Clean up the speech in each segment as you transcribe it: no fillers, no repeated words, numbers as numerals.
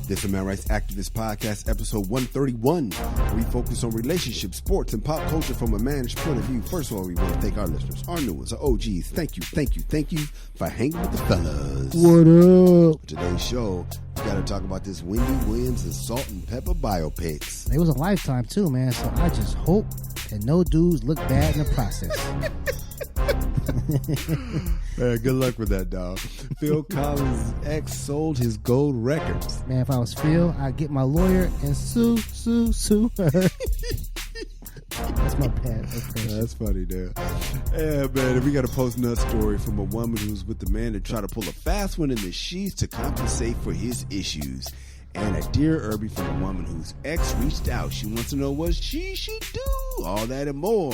This is Man Rights Activist Podcast, episode 131. We focus on relationships, sports, and pop culture from a man's point of view. First of all, we want to thank our listeners, our new ones, our OGs. Thank you for hanging with the fellas. What up? Today's show, we got to talk about this Wendy Williams and Salt and Pepa Biopics. It was a Lifetime too, man, so I just hope that no dudes look bad in the process. Man, good luck with that, dog. Phil Collins' ex sold his gold records. Man, if I was Phil, I'd get my lawyer and sue her. That's my bad impression. That's funny, dude. Yeah, man, we got a post-nut story from a woman who's with the man that tried to pull a fast one in the sheets to compensate for his issues. And a Dear Irby from a woman whose ex reached out. She wants to know what she should do. All that and more.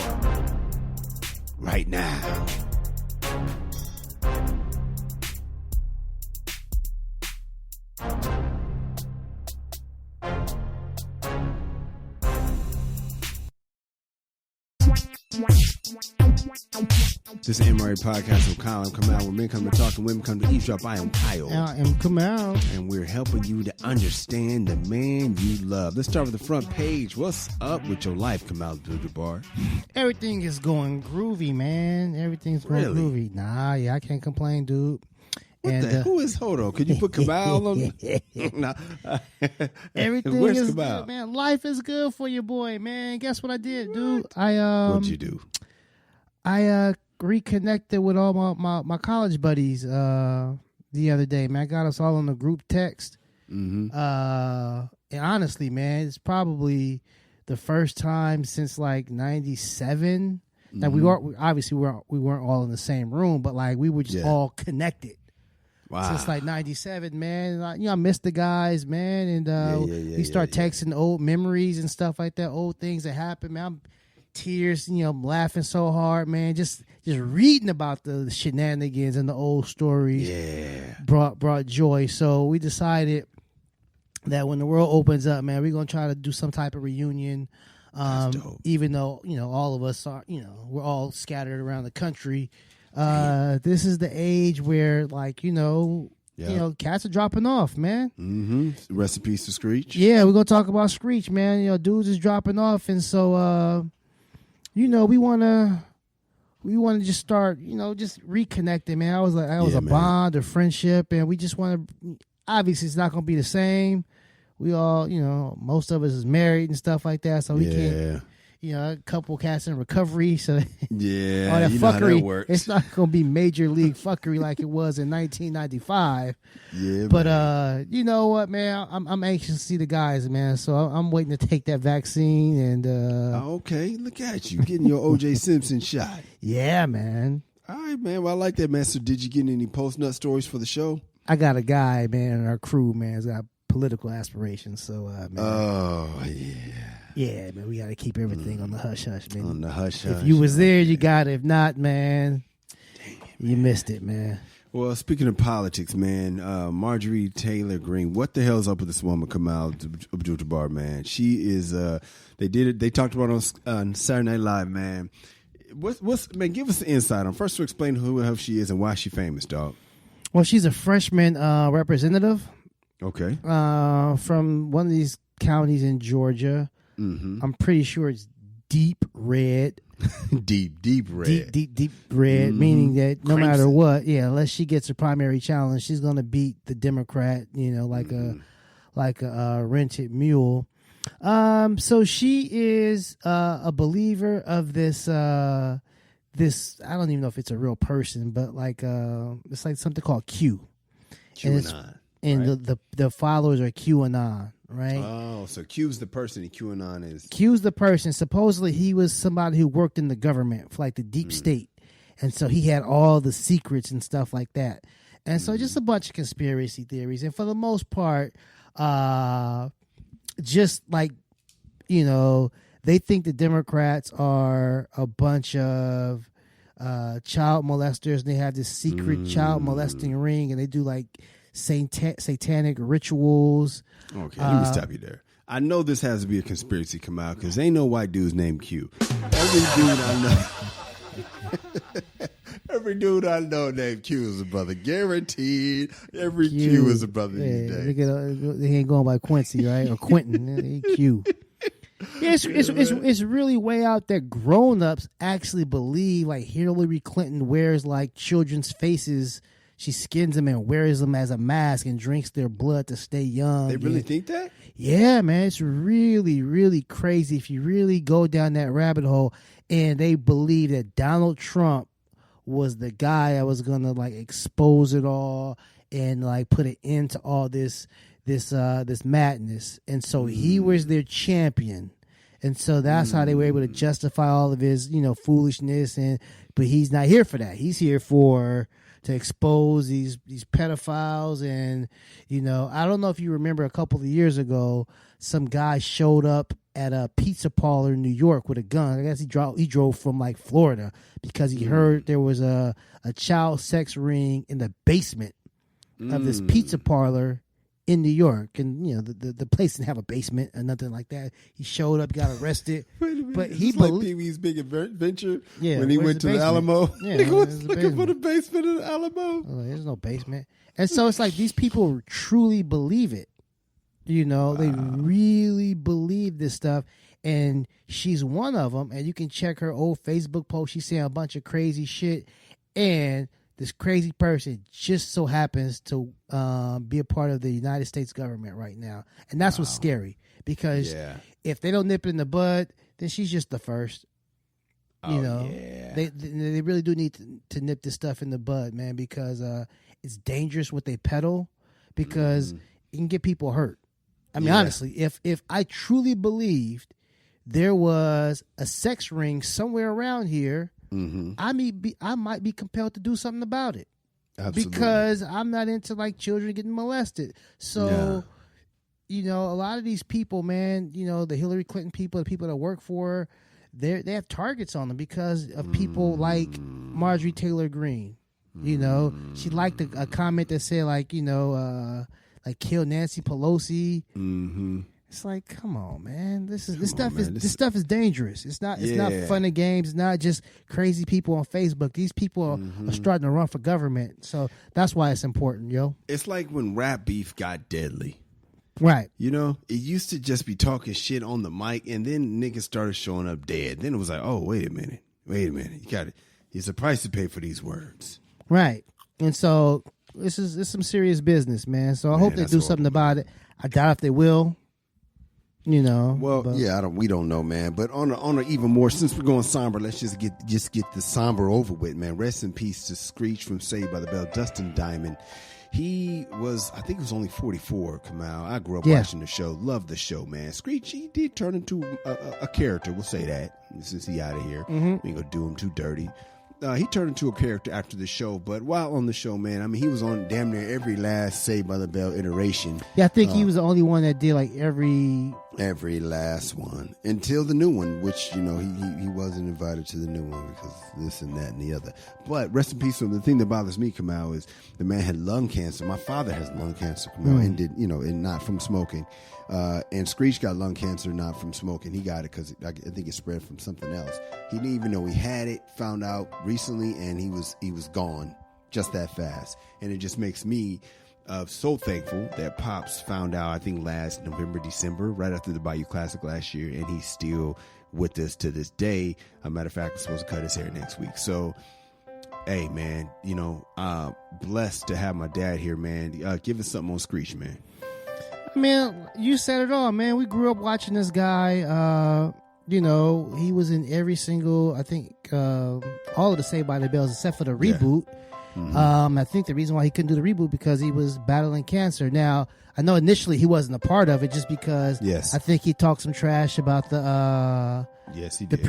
Right now. This is MRA Podcast with Colin. Come out where men come to talk and women come to eavesdrop. I am Kyle. I am Kamal. And we're helping you to understand the man you love. Let's start with the front page. What's up with your life, Kamal Abdul-Jabbar? Everything is going groovy, man. Everything's going groovy. Nah, yeah, I can't complain, dude. Who is, hold on, could you put Kamal on? Nah. Everything Where's is Kamal? good, man. Life is good for you, boy, man. Guess what I did, dude? What'd you do? I reconnected with all my college buddies the other day, man. I got us all on the group text. Mm-hmm. And honestly, man, it's probably the first time since like 97 that we weren't all in the same room, but like we were just all connected. Wow. Since like 97, man. And I missed the guys, man. And we start texting old memories and stuff like that, old things that happened, man. I'm tears, I'm laughing so hard, man. Just reading about the shenanigans and the old stories brought joy. So we decided that when the world opens up, man, we're gonna try to do some type of reunion. Even though all of us are, we're all scattered around the country. This is the age where, like, cats are dropping off, man. Mm-hmm. Rest in peace to Screech. Yeah, we're gonna talk about Screech, man. Dudes is dropping off, and so we wanna just start, just reconnecting, man. I was like, that was a bond, a friendship, and we just want to. Obviously, it's not gonna be the same. We all, most of us is married and stuff like that, so we can't. A couple cats in recovery, so all that fuckery. Know how that works. It's not gonna be major league fuckery like it was in 1995. Yeah, but you know what, man? I'm anxious to see the guys, man. So I'm waiting to take that vaccine. And okay, look at you getting your O.J. Simpson shot. Yeah, man. All right, man. Well, I like that, man. So, did you get any post-nut stories for the show? I got a guy, man, in our crew, man, has got political aspirations. So, man. Oh yeah. Yeah, man, we got to keep everything on the hush-hush, man. On the hush-hush. If you was there, you got it. If not, man, you missed it, man. Well, speaking of politics, man, Marjorie Taylor Greene, what the hell's up with this woman, Kamal Abdul-Jabbar, man? She is, they talked about it on Saturday Night Live, man. Man, give us the insight on, first to explain who the hell she is and why she's famous, dog. Well, she's a freshman representative. Okay. From one of these counties in Georgia. Mm-hmm. I'm pretty sure it's deep red. deep red. Deep red, mm-hmm. Meaning that no matter what, unless she gets a primary challenge, she's going to beat the Democrat, like a rented mule. So she is a believer of this, I don't even know if it's a real person, but like it's like something called Q. QAnon. And the followers are QAnon. Right. Oh, so Q's the person and QAnon is... Q's the person. Supposedly he was somebody who worked in the government for like the deep state. And so he had all the secrets and stuff like that. And so just a bunch of conspiracy theories. And for the most part, just like, they think the Democrats are a bunch of child molesters. And they have this secret child molesting ring. And they do like satanic rituals. Okay, let me stop you there. I know this has to be a conspiracy come out because ain't no white dudes named Q. Every dude I know Every dude I know named Q is a brother. Guaranteed. Every Q is a brother these days. They ain't going by Quincy, right? Or Quentin. Q. Yeah, it's really way out there. Grown-ups actually believe like Hillary Clinton wears like children's faces. She skins them and wears them as a mask and drinks their blood to stay young. They really think that? Yeah, man. It's really, really crazy if you really go down that rabbit hole. And they believe that Donald Trump was the guy that was going to like expose it all and like put an end to all this madness. And so he was their champion. And so that's how they were able to justify all of his, foolishness. But he's not here for that. He's here to expose these pedophiles. And, I don't know if you remember a couple of years ago, some guy showed up at a pizza parlor in New York with a gun. I guess he drove from like Florida because he heard there was a child sex ring in the basement of this pizza parlor in New York. And, the place didn't have a basement or nothing like that. He showed up, got arrested. Wait a minute. But he like Pee-wee's Big Adventure when he went to the Alamo. Yeah, he was looking for the basement of the Alamo. Oh, there's no basement. And so it's like these people truly believe it. They really believe this stuff. And she's one of them. And you can check her old Facebook post. She's saying a bunch of crazy shit. And this crazy person just so happens to be a part of the United States government right now. And that's what's scary. Because if they don't nip it in the bud, then she's just the first. They really do need to nip this stuff in the bud, man, because it's dangerous what they peddle, because it can get people hurt. I mean, honestly, if I truly believed there was a sex ring somewhere around here, I might be compelled to do something about it. Absolutely. Because I'm not into like children getting molested. So, a lot of these people, man, the Hillary Clinton people, the people that work for her, they have targets on them because of people like Marjorie Taylor Greene. She liked a comment that said like, like kill Nancy Pelosi. It's like, come on, man. This stuff is dangerous. It's not fun and games. It's not just crazy people on Facebook. These people are starting to run for government. So that's why it's important, yo. It's like when rap beef got deadly. Right. It used to just be talking shit on the mic, and then niggas started showing up dead. Then it was like, oh, wait a minute. You got it. There's a price to pay for these words. Right. And so this is some serious business, man. So I hope they do something about it. I doubt if they will. Well, we don't know, man. But on a even more, since we're going somber, let's just get the somber over with, man. Rest in peace to Screech from Saved by the Bell, Dustin Diamond. He was, I think he was only 44, Kamal. I grew up watching the show. Loved the show, man. Screech, he did turn into a character. We'll say that since he out of here. We ain't gonna do him too dirty. He turned into a character after the show, but while on the show, man, I mean, he was on damn near every last Saved by the Bell iteration. Yeah, I think he was the only one that did like every last one until the new one, which he wasn't invited to the new one because this and that and the other. But rest in peace. So the thing that bothers me, Kamal, is the man had lung cancer. My father has lung cancer, Kamal, and did and not from smoking. And Screech got lung cancer not from smoking. He got it because I think it spread from something else. He didn't even know he had it. Found out recently, and he was gone just that fast. And it just makes me so thankful that Pops found out, I think last November, December, right after the Bayou Classic last year, and he's still with us to this day. As a matter of fact, I'm supposed to cut his hair next week. So, hey, man, blessed to have my dad here, man. Give us something on Screech, man. Man, you said it all, man. We grew up watching this guy. He was in every single, I think, all of the Saved by the Bells except for the reboot. I think the reason why he couldn't do the reboot because he was battling cancer. Now, I know initially he wasn't a part of it just because I think he talked some trash about the he did.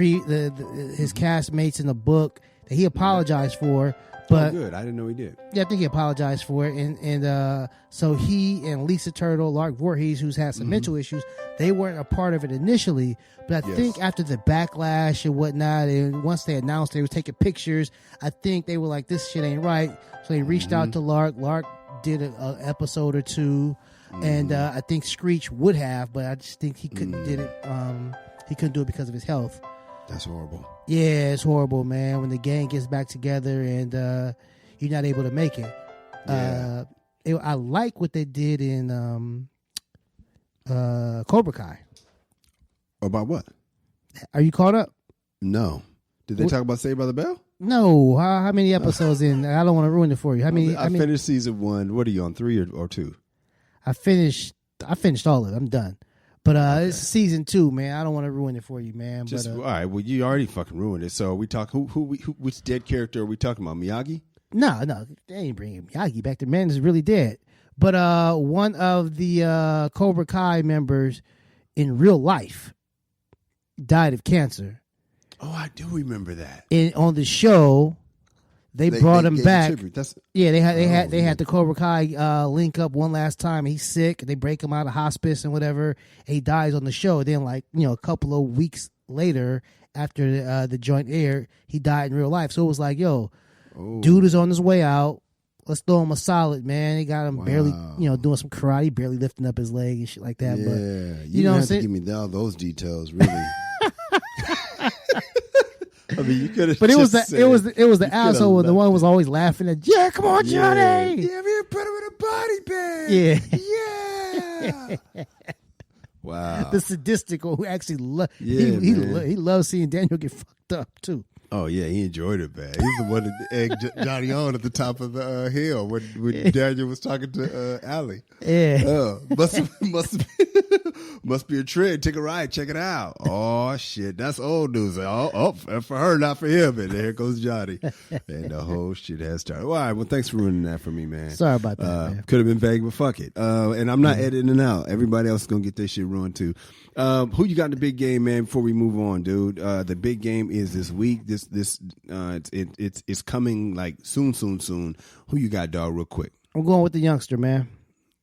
His castmates in the book that he apologized for. But good. I didn't know he did. Yeah, I think he apologized for it. And so he and Lisa Turtle, Lark Voorhees, who's had some mental issues, they weren't a part of it initially. But I think after the backlash and whatnot, and once they announced they were taking pictures, I think they were like, this shit ain't right. So they reached out to Lark. Lark did an episode or two. And I think Screech would have, but I just think he couldn't did it. He couldn't do it because of his health. That's horrible. Yeah, it's horrible, man. When the gang gets back together and you're not able to make it. Yeah. I like what they did in Cobra Kai. About what? Are you caught up? No. Did they talk about Saved by the Bell? No. How many episodes in? I don't want to ruin it for you. I finished season 1. What are you on, 3 or 2? I finished all of it. I'm done. But it's season 2, man. I don't want to ruin it for you, man. All right. Well, you already fucking ruined it. So we talk. Which dead character are we talking about? Miyagi? No, they ain't bringing Miyagi back. The man is really dead. But one of the Cobra Kai members in real life died of cancer. Oh, I do remember that. And on the show, they brought him back. They had the Cobra Kai link up one last time. He's sick. They break him out of hospice and whatever. And he dies on the show. Then, a couple of weeks later, after the joint aired, he died in real life. So it was like, dude is on his way out. Let's throw him a solid, man. They got him barely, doing some karate, barely lifting up his leg and shit like that. Yeah, but you know don't what I'm have to saying? give me all those details, really. I mean, you could have. But it was the asshole when the one was always laughing at. Yeah, come on, Johnny. Yeah, we put him in a body bag. Yeah. Wow. The sadistic one who actually he loves seeing Daniel get fucked up too. Oh yeah, he enjoyed it, man. He's the one that egged Johnny on at the top of the hill when Daniel was talking to Allie. Yeah, must be a trend. Take a ride, check it out. Oh shit, that's old news. Oh, for her, not for him. And there goes Johnny, and the whole shit has started. All right, well, thanks for ruining that for me, man. Sorry about that. Man. Could have been vague, but fuck it. And I'm not editing it out. Everybody else is gonna get this shit ruined too. Who you got in the big game, man? Before we move on, dude, the big game is this week. It's coming like soon. Who you got, dog? Real quick. I'm going with the youngster, man.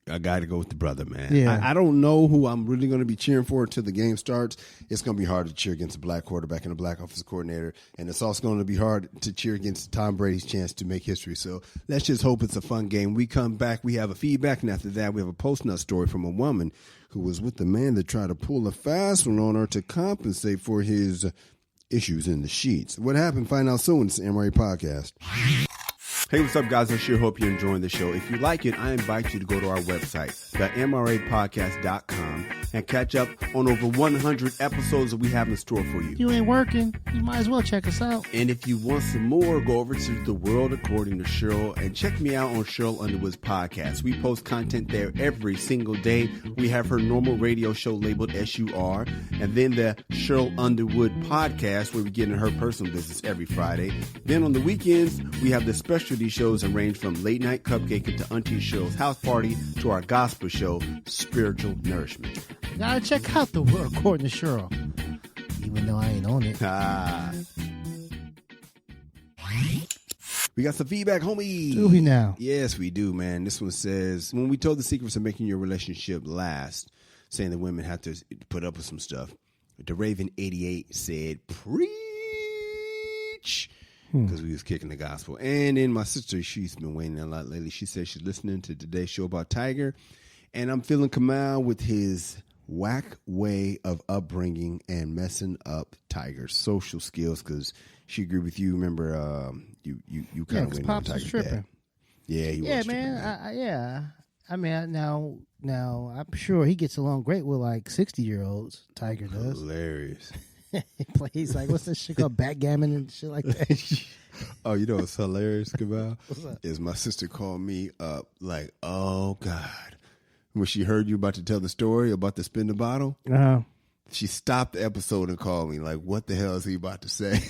I got to go with the brother, man. Yeah. I don't know who I'm really going to be cheering for until the game starts. It's going to be hard to cheer against a black quarterback and a black offensive coordinator, and it's also going to be hard to cheer against Tom Brady's chance to make history. So let's just hope it's a fun game. We come back, we have a feedback, and after that, we have a post-nut story from a woman who was with the man that tried to pull a fast one on her to compensate for his issues in the sheets. What happened? Find out soon. It's the MRA Podcast. Hey, what's up, guys? I sure hope you're enjoying the show. If you like it, I invite you to go to our website, themrapodcast.com, and catch up on over 100 episodes that we have in store for you. You ain't working, you might as well check us out. And if you want some more, go over to The World According to Cheryl and check me out on Cheryl Underwood's podcast. We post content there every single day. We have her normal radio show labeled SUR, and then the Cheryl Underwood podcast, where we get in her personal business every Friday. Then on the weekends, we have the specialty shows that range from Late Night Cupcake to Auntie Cheryl's House Party to our gospel show, Spiritual Nourishment. You gotta check out The World According to Cheryl, even though I ain't on it. We got some feedback, homie. Do we now? Yes, we do, man. This one says, when we told the secrets of making your relationship last, saying that women have to put up with some stuff, the Raven 88 said, preach. Because we was kicking the gospel. And then my sister, she's been waiting a lot lately. She said she's listening to today's show about Tiger. And I'm feeling Kamal with his whack way of upbringing and messing up Tiger's social skills. Because she agreed with you. Remember, you kind of went on Tiger's tripping. dad. Yeah, he was man. Yeah. I mean, now I'm sure he gets along great with like 60-year-olds. Tiger does. Hilarious. He plays like, what's that shit called, backgammon and shit like that. Oh, you know what's hilarious, Cabal? Is my sister called me up like, oh God, when she heard you about to tell the story about the spin the bottle. She stopped the episode and called me like, what the hell is he about to say?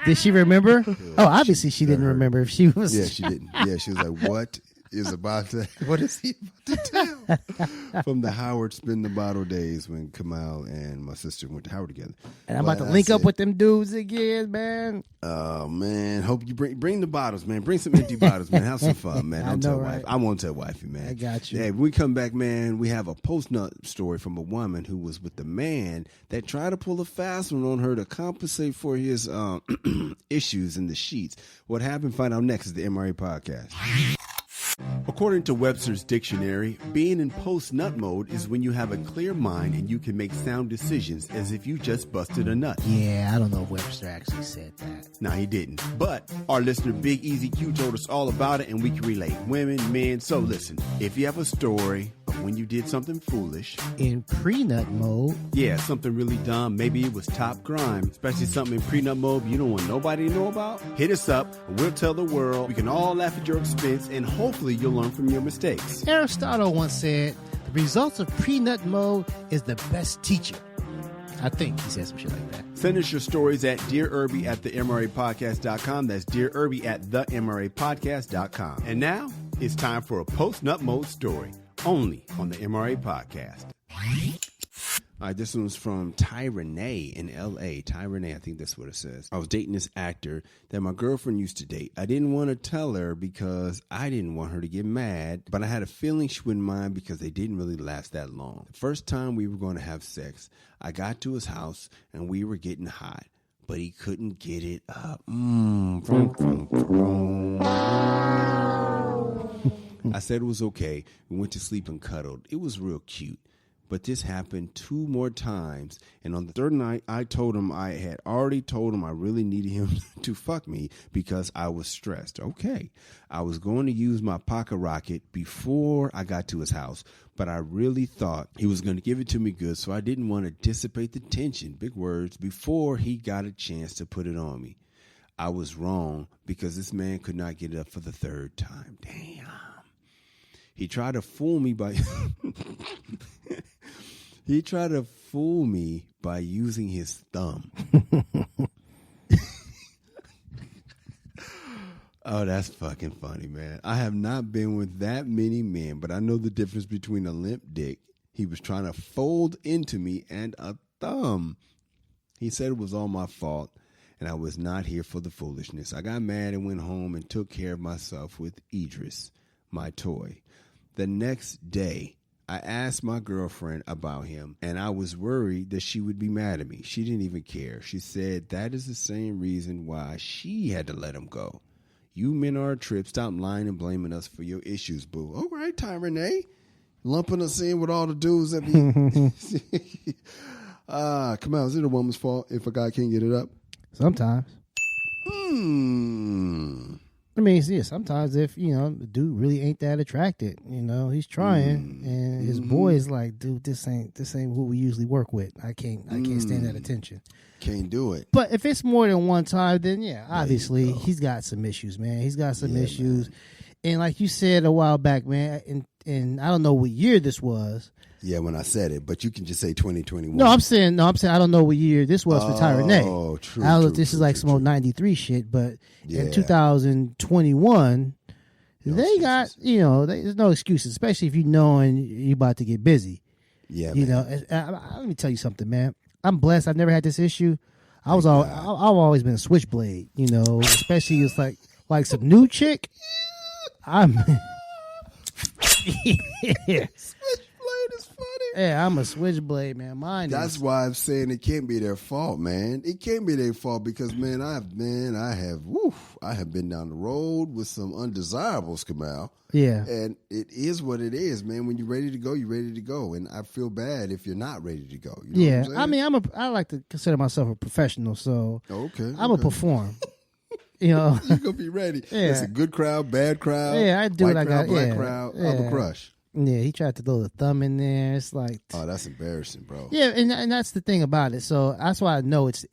Did she remember? Oh, obviously she didn't remember. If she was, yeah, she didn't. Yeah, she was like, what is he about to tell? From the Howard Spin the Bottle days when Kamal and my sister went to Howard together. And I'm about to link up with them dudes again, man. Oh man, hope you bring the bottles, man. Bring some empty bottles, man. Have some fun, man. Don't tell wife. I won't tell wifey, man. I got you. Hey, when we come back, man, we have a post-nut story from a woman who was with the man that tried to pull a fast one on her to compensate for his issues in the sheets. What happened? Find out next is the MRA Podcast. According to Webster's dictionary, being in post-nut mode is when you have a clear mind and you can make sound decisions as if you just busted a nut. Yeah, I don't know if Webster actually said that. Nah, he didn't. But our listener Big Easy Q told us all about it and we can relate. Women, men. So listen, if you have a story of when you did something foolish. In pre-nut mode. Yeah, something really dumb. Maybe it was top grime. Especially something in pre-nut mode you don't want nobody to know about. Hit us up and we'll tell the world. We can all laugh at your expense and hopefully you'll learn from your mistakes. Aristotle once said, the results of pre-nut mode is the best teacher. I think he said some shit like that. Send us your stories at dearirby@themrapodcast.com. That's dearirby@themrapodcast.com. And now it's time for a post-nut mode story, only on the MRA Podcast. All right, this one's from Ty Renee in L.A. Ty Renee, I think that's what it says. I was dating this actor that my girlfriend used to date. I didn't want to tell her because I didn't want her to get mad, but I had a feeling she wouldn't mind because they didn't really last that long. The first time we were going to have sex, I got to his house and we were getting hot, but he couldn't get it up. I said it was okay. We went to sleep and cuddled. It was real cute. But this happened 2 more times. And on the third night, I told him I had already told him I really needed him to fuck me because I was stressed. Okay. I was going to use my pocket rocket before I got to his house, but I really thought he was going to give it to me good, so I didn't want to dissipate the tension, big words, before he got a chance to put it on me. I was wrong because this man could not get it up for the 3rd time. Damn. He tried to fool me by using his thumb. Oh, that's fucking funny, man. I have not been with that many men, but I know the difference between a limp dick he was trying to fold into me and a thumb. He said it was all my fault and I was not here for the foolishness. I got mad and went home and took care of myself with Idris, my toy. The next day, I asked my girlfriend about him, and I was worried that she would be mad at me. She didn't even care. She said that is the same reason why she had to let him go. You men are a trip. Stop lying and blaming us for your issues, boo. All right, Ty Renee. Lumping us in with all the dudes that be... come on, is it a woman's fault if a guy can't get it up? Sometimes. I mean, yeah, sometimes if, the dude really ain't that attracted, he's trying and his boy is like, dude, this ain't who we usually work with. I can't stand that attention. Can't do it. But if it's more than one time, then yeah, obviously he's got some issues, man. He's got some issues. Man. And like you said a while back, man, and I don't know what year this was. Yeah, when I said it, but you can just say 2021. No, I'm saying I don't know what year this was for Ty Renee. Oh, true. I don't know if this is like some old 93 shit, but in 2021, they got, there's no excuses, especially if you knowing you're about to get busy. Yeah, let me tell you something, man. I'm blessed. I've never had this issue. I've always been a switchblade, especially it's like some new chick. Switchblade is funny. Yeah, I'm a switchblade, man. That's why I'm saying it can't be their fault, man. It can't be their fault because, man, I have been down the road with some undesirables, Kamal. Yeah. And it is what it is, man. When you're ready to go, you're ready to go. And I feel bad if you're not ready to go. You know what I'm saying? I like to consider myself a professional, so I'm a perform. You're going to be ready. Yeah. It's a good crowd, bad crowd. Yeah, I do what I got. Black crowd. I'm a crush. Yeah, he tried to throw the thumb in there. It's like... Oh, that's embarrassing, bro. Yeah, and that's the thing about it. So that's why I know it's...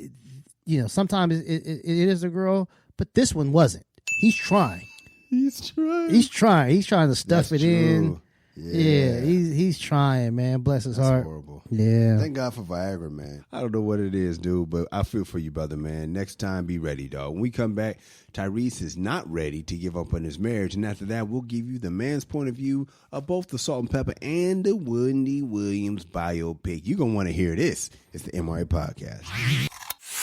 sometimes it is a girl, but this one wasn't. He's trying. He's trying to stuff it in. Yeah, he's trying, man. Bless his heart. Horrible. Yeah. Thank God for Viagra, man. I don't know what it is, dude, but I feel for you, brother, man. Next time, be ready, dog. When we come back, Tyrese is not ready to give up on his marriage, and after that, we'll give you the man's point of view of both the Salt and Pepper and the Wendy Williams biopic. You're going to want to hear this. It's the MRA Podcast.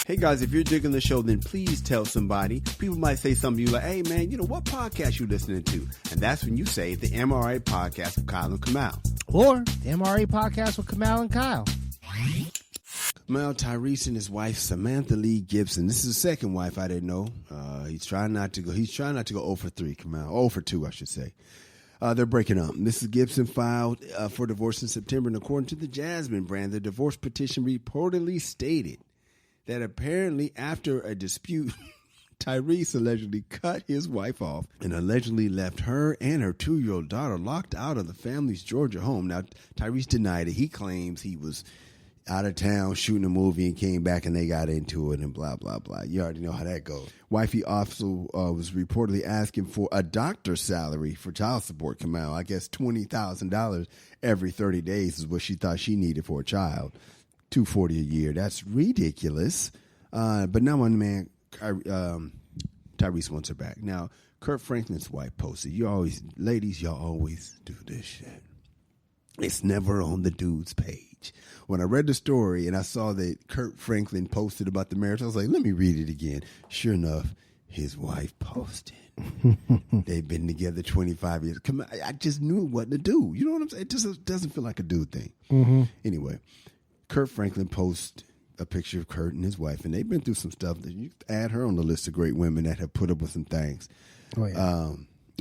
Hey guys, if you're digging the show, then please tell somebody. People might say something to you like, hey man, what podcast you listening to? And that's when you say the MRA Podcast with Kyle and Kamal. Or the MRA Podcast with Kamal and Kyle. Kamal, Tyrese and his wife, Samantha Lee Gibson. This is his second wife, I didn't know. He's trying not to go 0 for 3, Kamal. 0 for 2, I should say. They're breaking up. Mrs. Gibson filed for divorce in September, and according to the Jasmine brand, the divorce petition reportedly stated that apparently after a dispute, Tyrese allegedly cut his wife off and allegedly left her and her 2-year-old daughter locked out of the family's Georgia home. Now, Tyrese denied it. He claims he was out of town shooting a movie and came back and they got into it and blah, blah, blah. You already know how that goes. Wifey also was reportedly asking for a doctor's salary for child support, Kamal. I guess $20,000 every 30 days is what she thought she needed for a child. $240 a year. That's ridiculous. But now my man, Tyrese wants her back. Now, Kurt Franklin's wife posted, ladies, y'all always do this shit. It's never on the dude's page. When I read the story and I saw that Kurt Franklin posted about the marriage, I was like, let me read it again. Sure enough, his wife posted. They've been together 25 years. Come on, I just knew it wasn't a dude. You know what I'm saying? It just doesn't feel like a dude thing. Mm-hmm. Anyway, Kurt Franklin posted a picture of Kurt and his wife, and they've been through some stuff that you add her on the list of great women that have put up with some things.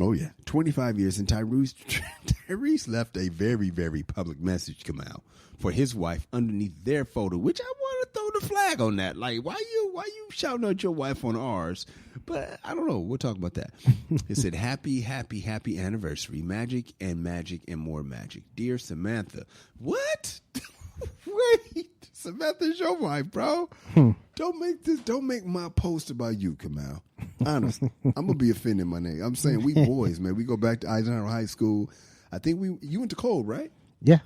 Oh, yeah. 25 years, and Tyrese left a very, very public message come out for his wife underneath their photo, which I want to throw the flag on that. Like, why you shouting out your wife on ours? But I don't know. We'll talk about that. It said, happy, happy, happy anniversary. Magic and more magic. Dear Samantha. What? Wait. Samantha's your wife, bro. Don't make my post about you, Kamal. Honestly, I'm gonna be offending my name. I'm saying we boys, man. We go back to Eisenhower High School. I think you went to Cole, right? Yeah.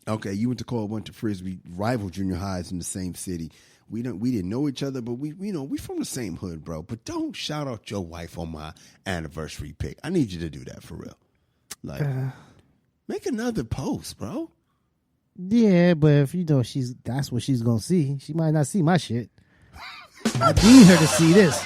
Okay, you went to Cole, went to Frisbee, rival junior highs in the same city. We didn't know each other, but we from the same hood, bro. But don't shout out your wife on my anniversary pic. I need you to do that for real. Like, make another post, bro. Yeah, but if that's what she's gonna see. She might not see my shit. I need her to see this.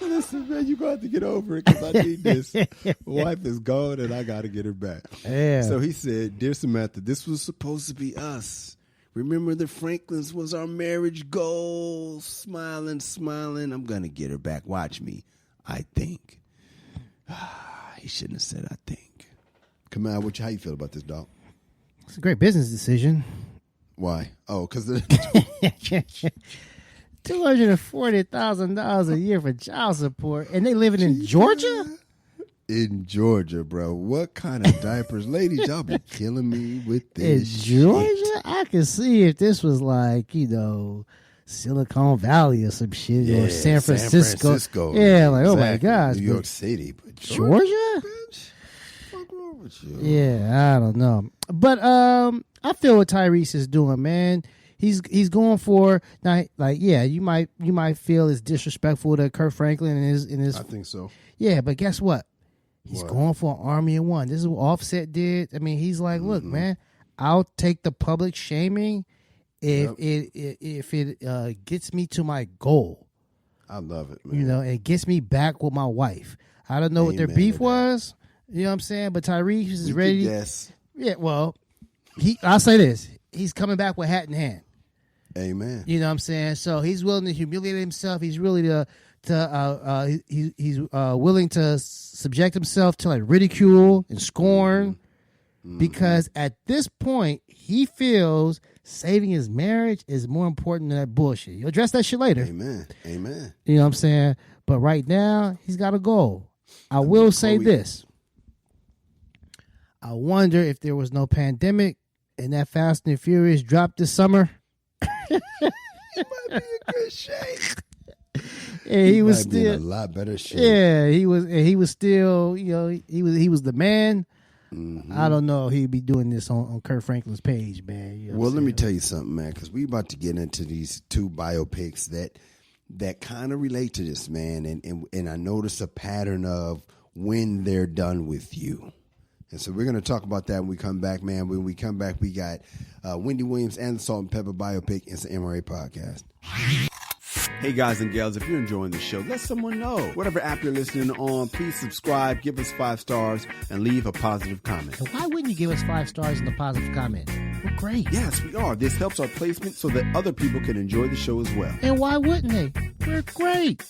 Listen, man, you gonna have to get over it because I need this. My wife is gone and I gotta get her back. Yeah. So he said, "Dear Samantha, this was supposed to be us. Remember the Franklins was our marriage goal. Smiling, smiling. I'm gonna get her back. Watch me. I think." He shouldn't have said I think. Come on, how you feel about this, dog? It's a great business decision. Why? Oh, because $240,000 a year for child support, and they living in Georgia? In Georgia, bro. What kind of diapers? Ladies, y'all be killing me with this in Georgia? shit. I could see if this was like, Silicon Valley or some shit, or San Francisco. Yeah, like, exactly. oh my gosh. New York City. But Georgia? Bitch? What's wrong with you? Yeah, I don't know. But I feel what Tyrese is doing, man. He's going for now. Like, yeah, you might feel it's disrespectful to Kurt Franklin and his. I think so. Yeah, but guess what? He's going for an army of one. This is what Offset did. I mean, he's like, look, man, I'll take the public shaming if it gets me to my goal. I love it, man. It gets me back with my wife. I don't know what their beef was. You know what I'm saying? But Tyrese is ready. Yes. Yeah. Well, I'll say this: he's coming back with hat in hand. Amen. You know what I'm saying? So he's willing to humiliate himself. He's really he's willing to subject himself to like ridicule and scorn, because at this point he feels saving his marriage is more important than that bullshit. You'll address that shit later. Amen. Amen. You know what I'm saying? But right now he's got a goal. I will say this. I wonder if there was no pandemic and that Fast and Furious dropped this summer. He might be in good shape. And he was might still be in a lot better shape. Yeah, he was still, he was the man. Mm-hmm. I don't know if he'd be doing this on Kurt Franklin's page, man. Well, let me tell you something, man, because we about to get into these two biopics that kind of relate to this, man, and I notice a pattern of when they're done with you. And so we're going to talk about that when we come back, man. When we come back, we got Wendy Williams and Salt and Pepa Biopic. It's the MRA Podcast. Hey, guys and gals, if you're enjoying the show, let someone know. Whatever app you're listening on, please subscribe, give us 5 stars, and leave a positive comment. So why wouldn't you give us 5 stars and a positive comment? We're great. Yes, we are. This helps our placement so that other people can enjoy the show as well. And why wouldn't they? We're great.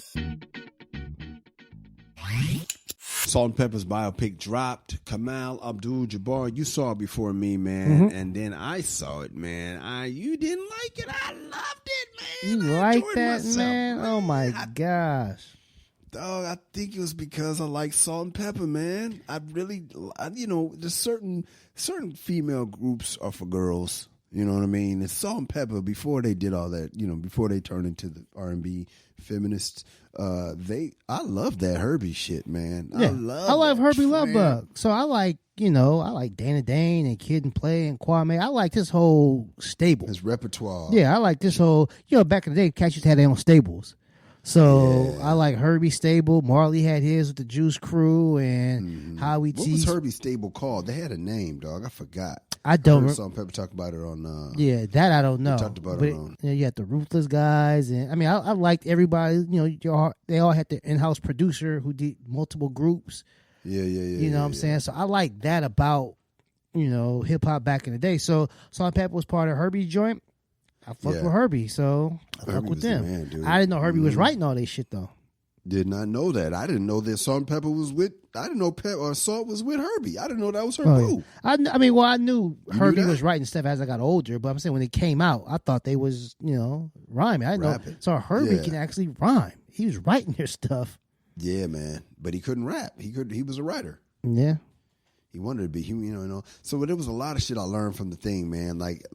Salt and Pepper's biopic dropped. Kamal Abdul-Jabbar, you saw it before me, man, and then I saw it, man. You didn't like it. I loved it, man. You like that, man? Oh my gosh. Dog, I think it was because I like Salt and Pepper, man. There's certain female groups are for girls. You know what I mean? It's Salt and Pepper, before they did all that, before they turned into the R&B feminists, I love that Herbie shit, man. Yeah. I love Herbie Love Bug. So I like Dana Dane and Kid and Play and Kwame. I like this whole stable. His repertoire. Yeah, I like this whole, back in the day, cats used to have their own stables. So I like Herbie stable. Marley had his with the Juice Crew and Howie T. What was Herbie's stable called? They had a name, dog. I forgot. I don't know. Salt and Pepper talked about it on. That I don't know. Talked about it on. You had the Ruthless guys, and I liked everybody. They all had their in-house producer who did multiple groups. Yeah. You know what I'm saying? So I like that about hip hop back in the day. So Salt and Pepper was part of Herbie's joint. I fucked with Herbie, so I fuck with them. Man, I didn't know Herbie was writing all this shit though. Did not know that. I didn't know that Salt and Pepper was with. I didn't know Salt was with Herbie. I didn't know that was her boo. Yeah. I knew Herbie was writing stuff as I got older, but I'm saying when it came out, I thought they was rhyming. I didn't know. So Herbie can actually rhyme. He was writing their stuff. Yeah, man, but he couldn't rap. He was a writer. Yeah. He wanted to be. So there was a lot of shit I learned from the thing, man. Like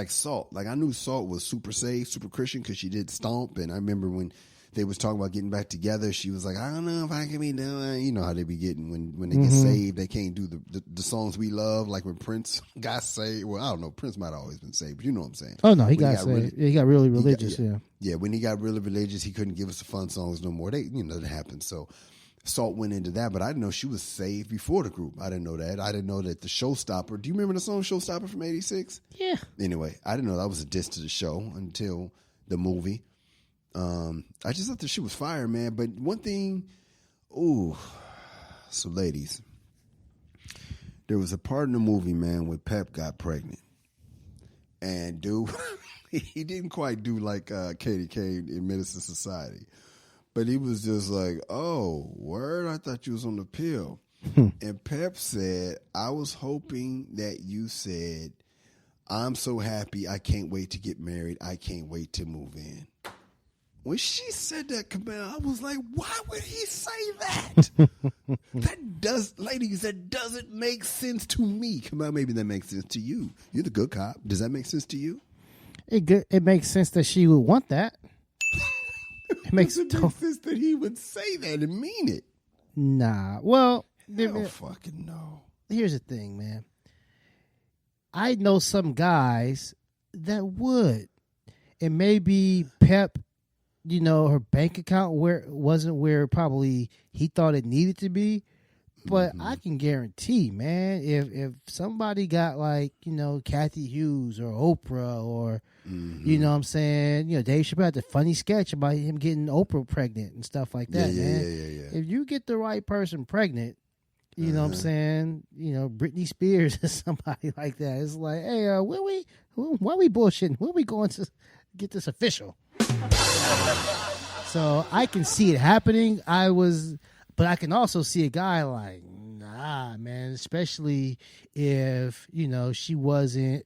Salt. Like I knew Salt was super safe, super Christian because she did Stomp, and I remember when they was talking about getting back together, she was like, I don't know if I can be doing. You know how they be getting when they get saved, they can't do the songs we love, like when Prince got saved. Well, I don't know, Prince might have always been saved, but you know what I'm saying. Oh no, he got saved. He got really religious. Yeah, when he got really religious, he couldn't give us the fun songs no more. That happened. So Salt went into that, but I didn't know she was saved before the group. I didn't know that. I didn't know that the Showstopper. Do you remember the song Showstopper from '86? Yeah. Anyway, I didn't know that was a diss to the show until the movie. I just thought the shit was fire, man. But one thing, so ladies, there was a part in the movie, man, where Pep got pregnant, and dude, he didn't quite do like Katie Kane in Menace to Society. But he was just like, oh, word, I thought you was on the pill. And Pep said, I was hoping that you said, I'm so happy, I can't wait to get married, I can't wait to move in. When she said that, Kamal, I was like, why would he say that? Ladies, that doesn't make sense to me. Kamal, maybe that makes sense to you. You're the good cop. Does that make sense to you? It makes sense that she would want that. It makes sense that he would say that and mean it. Nah. Well, fucking no. Here's the thing, man. I know some guys that would. And maybe Pep, her bank account wasn't where probably he thought it needed to be. But I can guarantee, man, if somebody got like, Kathy Hughes or Oprah or, you know what I'm saying, Dave Chappelle had the funny sketch about him getting Oprah pregnant and stuff like that, man. Yeah. If you get the right person pregnant, you know what I'm saying, Britney Spears or somebody like that, it's like, hey, why we bullshitting? Where we going to get this official? So I can see it happening. But I can also see a guy like, nah, man, especially if, she wasn't,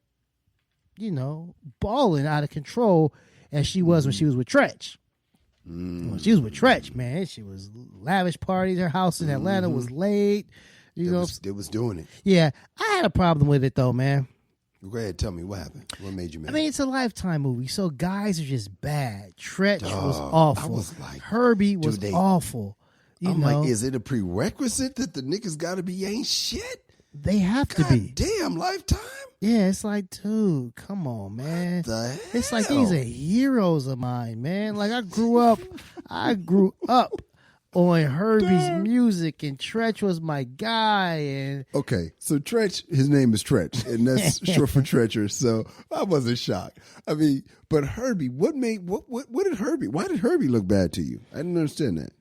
balling out of control as she was when she was with Tretch. When she was with Tretch, man, she was lavish parties. Her house in Atlanta was laid. It was doing it. Yeah. I had a problem with it, though, man. Go ahead, tell me what happened. What made you mad? I mean, it's a Lifetime movie, so guys are just bad. Tretch was awful. I was like, Herbie was awful. Like, is it a prerequisite that the niggas got to be ain't shit? They have to be. Damn, Lifetime? Yeah, it's like, dude, come on, man. What the hell? It's like these are heroes of mine, man. Like I grew up on Herbie's music, and Tretch was my guy. And okay, so Tretch, his name is Tretch, and that's short for Treacher. So I wasn't shocked. I mean, but Herbie, what did Herbie? Why did Herbie look bad to you? I didn't understand that.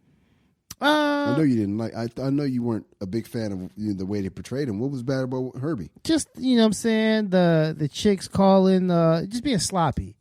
I know you didn't like. I know you weren't a big fan of the way they portrayed him. What was bad about Herbie? Just what I'm saying, the chicks calling, just being sloppy.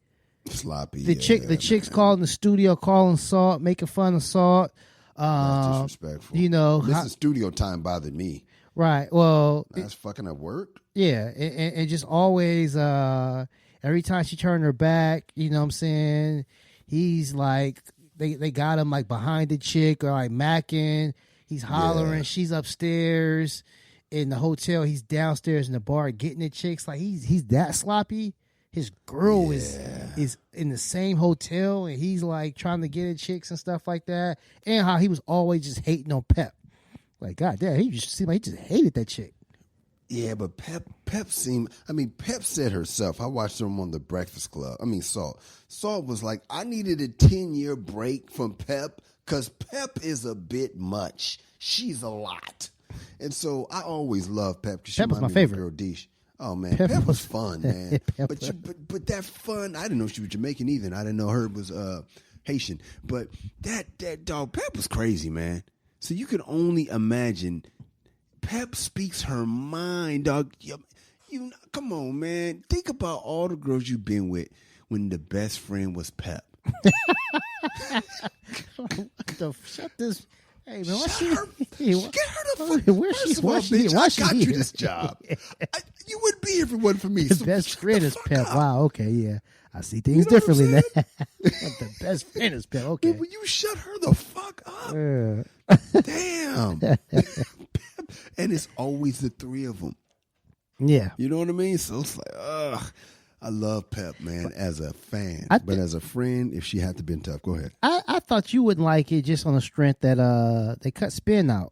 Sloppy. The chicks calling the studio, calling Salt, making fun of Salt. That's disrespectful. You know, missing studio time bothered me. Right. Well, that's fucking at work. Yeah, and just always every time she turned her back, you know what I'm saying, he's like they got him like behind the chick or like macking. He's hollering. Yeah. She's upstairs in the hotel. He's downstairs in the bar getting the chicks. Like he's that sloppy. His girl is in the same hotel and he's like trying to get at chicks and stuff like that. And how he was always just hating on Pep. Like, God damn, he just seemed like he just hated that chick. Yeah, but Pep said herself. I watched them on The Breakfast Club. Salt. Salt was like, I needed a 10-year break from Pep because Pep is a bit much. She's a lot. And so I always loved Pep because she was my favorite. Girl Deesh. Oh, man, Pep was fun, man. But that fun, I didn't know she was Jamaican either. I didn't know her was Haitian. But that dog, Pep was crazy, man. So you can only imagine. Pep speaks her mind, dog. You come on, man. Think about all the girls you've been with when the best friend was Pep. Shut this. Hey man, get her the fuck. Why she got you this job? You wouldn't be here if it wasn't for me. The best friend is Pep. Wow. Okay. Yeah. I see things differently now. The best friend is Pep. Okay. Will you shut her the fuck up? Damn. And it's always the three of them. Yeah. You know what I mean? So it's like, I love Pep, man, as a fan. But as a friend, if she had to been tough, go ahead. I thought you wouldn't like it just on the strength that they cut Spin out.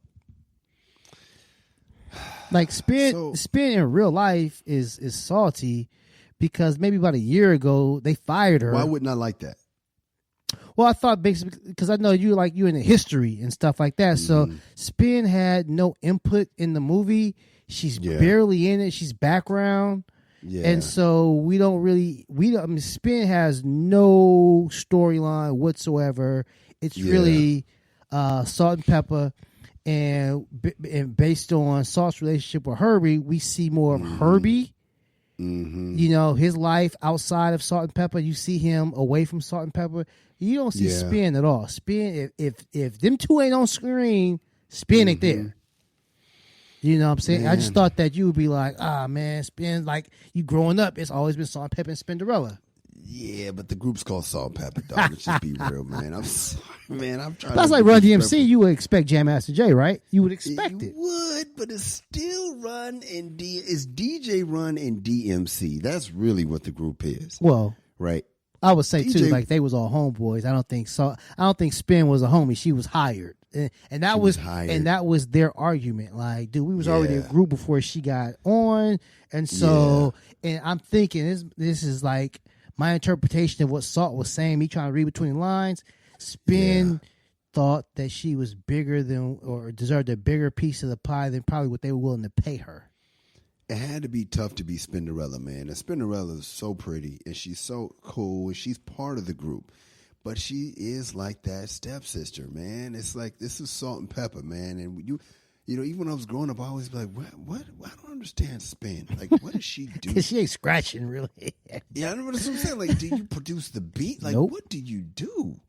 Like Spin in real life is salty because maybe about a year ago they fired her. Why wouldn't I like that? Well, I thought basically because I know you in the history and stuff like that. Mm-hmm. So Spin had no input in the movie. She's barely in it. She's background. Yeah. And so we don't Spin has no storyline whatsoever. It's really Salt and Peppa. And based on Salt's relationship with Herbie, we see more of Herbie. Mm-hmm. You know, his life outside of Salt and Peppa. You see him away from Salt and Peppa. You don't see Spin at all. Spin, if them two ain't on screen, Spin ain't there. You know what I'm saying? Man. I just thought that you would be like, man, Spin, like you growing up, it's always been Salt and Peppa and Spinderella. Yeah, but the group's called Salt and Peppa, dog. Let's just be real, man. I'm sorry, man. I'm trying. That's like Run DMC. You would expect Jam Master Jay, right? You would expect it. You would, but it's still Run and it's DJ Run and DMC. That's really what the group is. Well, right. I would say too, like they was all homeboys. I don't think Spin was a homie. She was hired, and that was their argument. Like, dude, we was already a group before she got on, and so and I'm thinking this is like my interpretation of what Salt was saying. Me trying to read between the lines. Spin thought that she was bigger than or deserved a bigger piece of the pie than probably what they were willing to pay her. It had to be tough to be Spinderella, man. And Spinderella is so pretty, and she's so cool, and she's part of the group. But she is like that stepsister, man. It's like, this is Salt and Peppa, man. And you know, even when I was growing up, I always be like, what? I don't understand Spin. Like, what does she do? Because she ain't scratching, really. Yeah, I know what I'm saying. Like, do you produce the beat? Like, what do you do?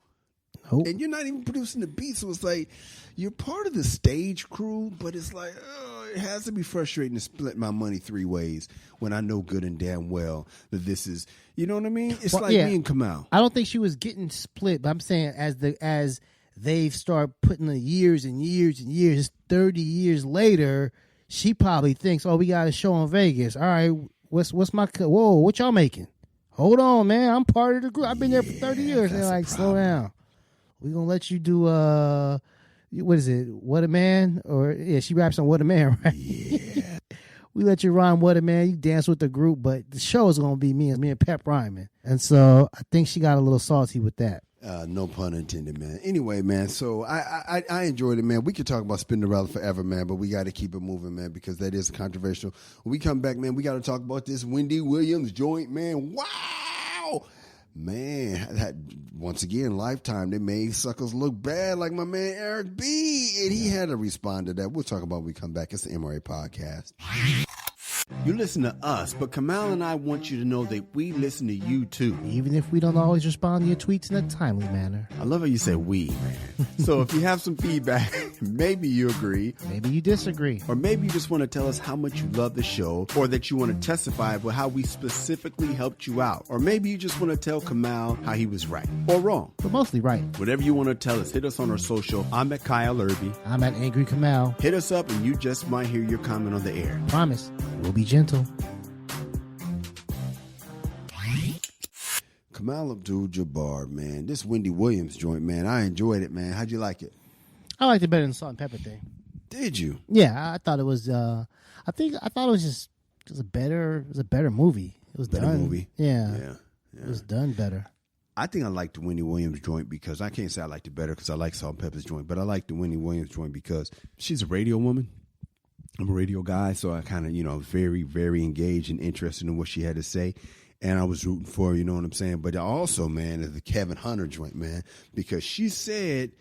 Nope. And you're not even producing the beat, so it's like you're part of the stage crew, but it's like it has to be frustrating to split my money three ways when I know good and damn well that this is, you know what I mean? It's me and Kamau. I don't think she was getting split, but I'm saying as they've started putting the years and years and years, 30 years later, she probably thinks, we got a show in Vegas. All right, what's my whoa? What y'all making? Hold on, man. I'm part of the group. I've been there for 30 years. They're like, slow down. We're going to let you do, what is it, What a Man? Or, she raps on What a Man, right? Yeah. We let you rhyme What a Man. You dance with the group, but the show is going to be me and Pep rhyming. And so I think she got a little salty with that. No pun intended, man. Anyway, man, so I enjoyed it, man. We could talk about Spinderella forever, man, but we got to keep it moving, man, because that is controversial. When we come back, man, we got to talk about this Wendy Williams joint, man. Wow! Man, that once again, Lifetime, they made suckers look bad like my man Eric B. And he had to respond to that. We'll talk about it when we come back. It's the MRA Podcast. You listen to us, but Kamal and I want you to know that we listen to you too. Even if we don't always respond to your tweets in a timely manner. I love how you say we, man. So if you have some feedback, maybe you agree. Maybe you disagree. Or maybe you just want to tell us how much you love the show, or that you want to testify about how we specifically helped you out. Or maybe you just want to tell Kamal how he was right or wrong. But mostly right. Whatever you want to tell us, hit us on our social. I'm at Kyle Irby. I'm at Angry Kamal. Hit us up and you just might hear your comment on the air. Promise, we'll be gentle. Kamal Abdul-Jabbar, man. This Wendy Williams joint, man. I enjoyed it, man. How'd you like it? I liked it better than the Salt and Pepper thing. Did you? Yeah, I thought it was. I thought it was just a better movie. It was Better done. movie? Yeah. Yeah. It was done better. I think I liked the Wendy Williams joint because I can't say I liked it better because I like Salt and Pepper's joint, but I like the Wendy Williams joint because she's a radio woman. I'm a radio guy, so I kind of, very, very engaged and interested in what she had to say. And I was rooting for her, you know what I'm saying? But also, man, is the Kevin Hunter joint, man, because she said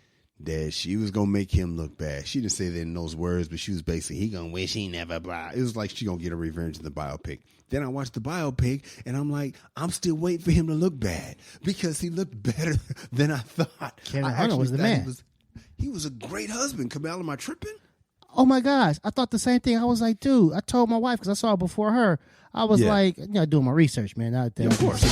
that she was going to make him look bad. She didn't say that in those words, but she was basically, he going to wish he never brought. It was like she going to get a revenge in the biopic. Then I watched the biopic, and I'm like, I'm still waiting for him to look bad because he looked better than I thought. Kevin Hunter was the man. He was a great husband. Kamal, am I tripping? Oh, my gosh. I thought the same thing. I was like, dude, I told my wife because I saw it before her. I was like, doing my research, man. Out there. Yeah, of course.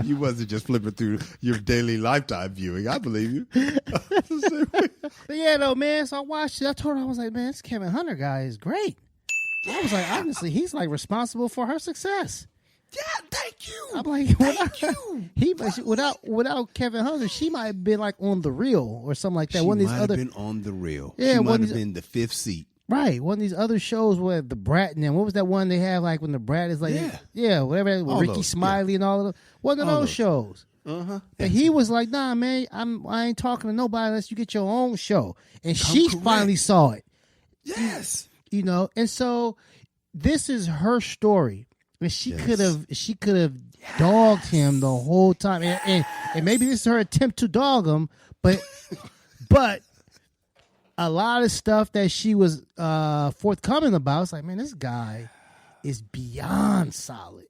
You wasn't just flipping through your daily Lifetime viewing. I believe you. But yeah, though, man. So I watched it. I told her, I was like, man, this Kevin Hunter guy is great. I was like, honestly, he's like responsible for her success. Yeah, thank you. I'm like, without Kevin Hunter, she might have been like on The Real or something like that. She might have been on The Real. Yeah, she might have been the fifth seat. Right, one of these other shows where the Brat and them. What was that one they have like when the Brat is like, whatever, with Ricky Smiley and all of them. One of those shows. And he was like, nah, man, I ain't talking to nobody unless you get your own show. And she finally saw it. Yes. And so this is her story. And she could have dogged him the whole time. And maybe this is her attempt to dog him, but a lot of stuff that she was forthcoming about, it's like, man, this guy is beyond solid.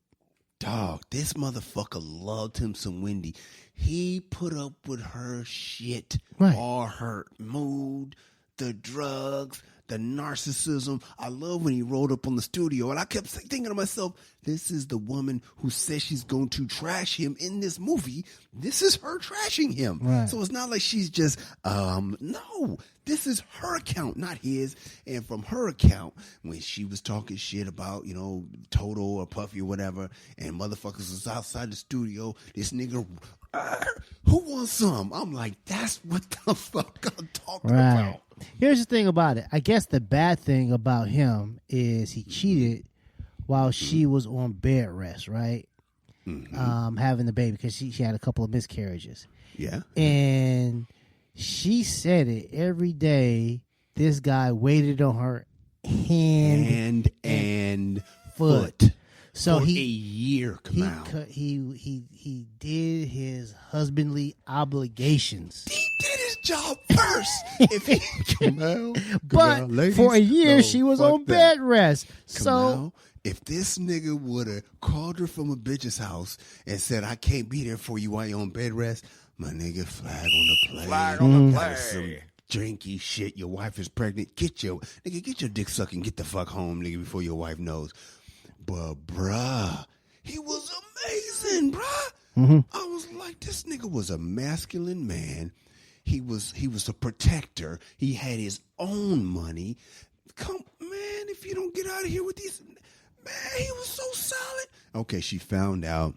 Dog, this motherfucker loved him some Wendy. He put up with her shit, all her mood, the drugs, the narcissism. I love when he rolled up on the studio, and I kept thinking to myself, this is the woman who says she's going to trash him in this movie. This is her trashing him. Right. So it's not like she's just, no, this is her account, not his. And from her account, when she was talking shit about, Toto or Puffy or whatever, and motherfuckers was outside the studio, this nigga, who wants some? I'm like, that's what the fuck I'm talking about. Here's the thing about it. I guess the bad thing about him is he cheated while she was on bed rest, right? Having the baby because she had a couple of miscarriages. Yeah. And she said it every day. This guy waited on her hand and foot. So for a year, Kamal. He did his husbandly obligations. He did his job first. But ladies, for a year, she was on bed rest. Kamal, if this nigga would have called her from a bitch's house and said, I can't be there for you while you're on bed rest, my nigga, flag on the play. Flag on the play. Some drinky shit. Your wife is pregnant. Get your dick sucking. Get the fuck home, nigga, before your wife knows. But, bruh, he was amazing, bruh. I was like, this nigga was a masculine man. He was a protector. He had his own money. Come, man, if you don't get out of here with these, man, he was so solid. Okay, she found out.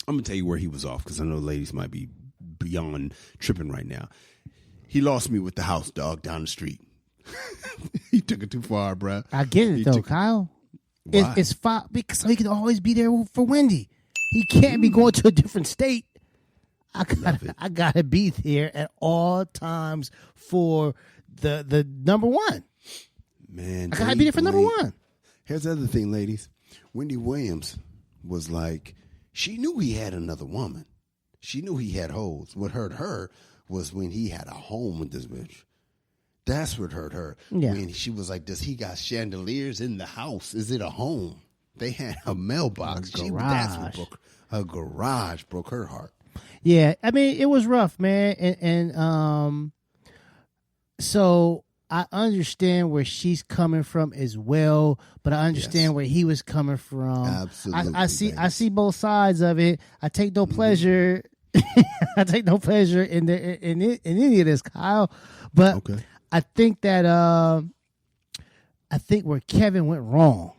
I'm going to tell you where he was off because I know ladies might be beyond tripping right now. He lost me with the house dog down the street. He took it too far, bruh. I get it, though, Kyle. It's fine because he can always be there for Wendy. He can't be going to a different state. I gotta be there at all times for the number one. Man, I gotta be there for number one. Here's the other thing, ladies. Wendy Williams was like, she knew he had another woman. She knew he had hoes. What hurt her was when he had a home with this bitch. That's what hurt her. Yeah. When she was like, does he got chandeliers in the house? Is it a home? They had a mailbox. That's what broke her garage. Broke her heart. Yeah, I mean, it was rough, man. And so I understand where she's coming from as well, but I understand where he was coming from. Absolutely. I see both sides of it. I take no pleasure. I take no pleasure in any of this, Kyle. But I think that I think where Kevin went wrong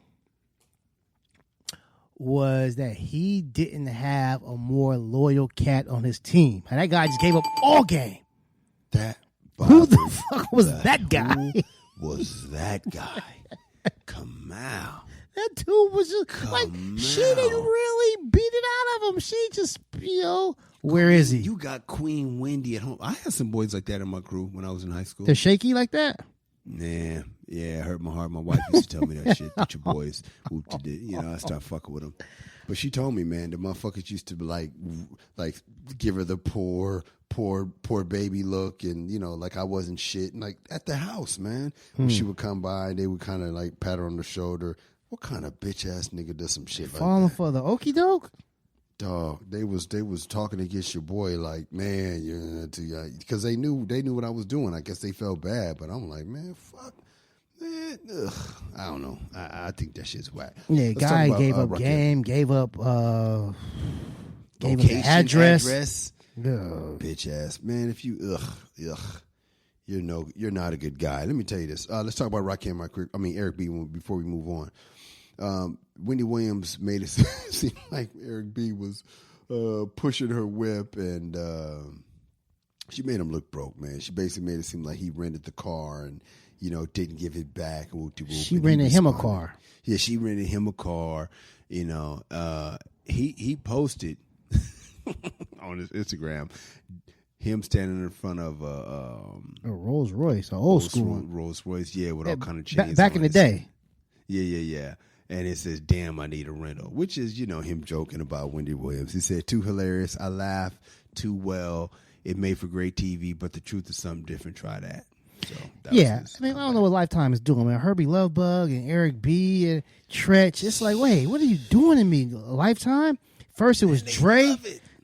was that he didn't have a more loyal cat on his team. And that guy just gave up all game. Who the fuck was that guy? Who was that guy? Kamal. That dude was just she didn't really beat it out of him. She just, where is he? You got Queen Wendy at home. I had some boys like that in my crew when I was in high school. They're shaky like that? Nah, yeah, it hurt my heart. My wife used to tell me that shit, that your boys whoop-de-did. I stopped fucking with them. But she told me, man, the motherfuckers used to be like give her the poor baby look, and like I wasn't shit. And like at the house, man, when she would come by, they would kind of like pat her on the shoulder. What kind of bitch ass nigga does some shit like that? Falling for the okie doke? Dog, they was talking against your boy like, man, you're too young, because they knew what I was doing. I guess they felt bad, but I'm like, man, fuck, man, ugh. I don't know. I think that shit's whack. Yeah, guy gave up game, gave up address. Bitch ass man. If you you're not a good guy. Let me tell you this. Let's talk about Eric B. before we move on. Wendy Williams made it seem like Eric B. was pushing her whip, and she made him look broke, man. She basically made it seem like he rented the car and didn't give it back. She rented him a car. Yeah, she rented him a car. He posted on his Instagram him standing in front of a Rolls Royce, an old school Rolls Royce, with all kind of chains. Back in the day. Yeah. And it says, damn, I need a rental, which is, him joking about Wendy Williams. He said, too hilarious. I laugh too well. It made for great TV, but the truth is something different. Try that. So I don't know what Lifetime is doing, man. Herbie Lovebug and Eric B. and Tretch. It's like, wait, what are you doing to me? Lifetime? First it was Dre.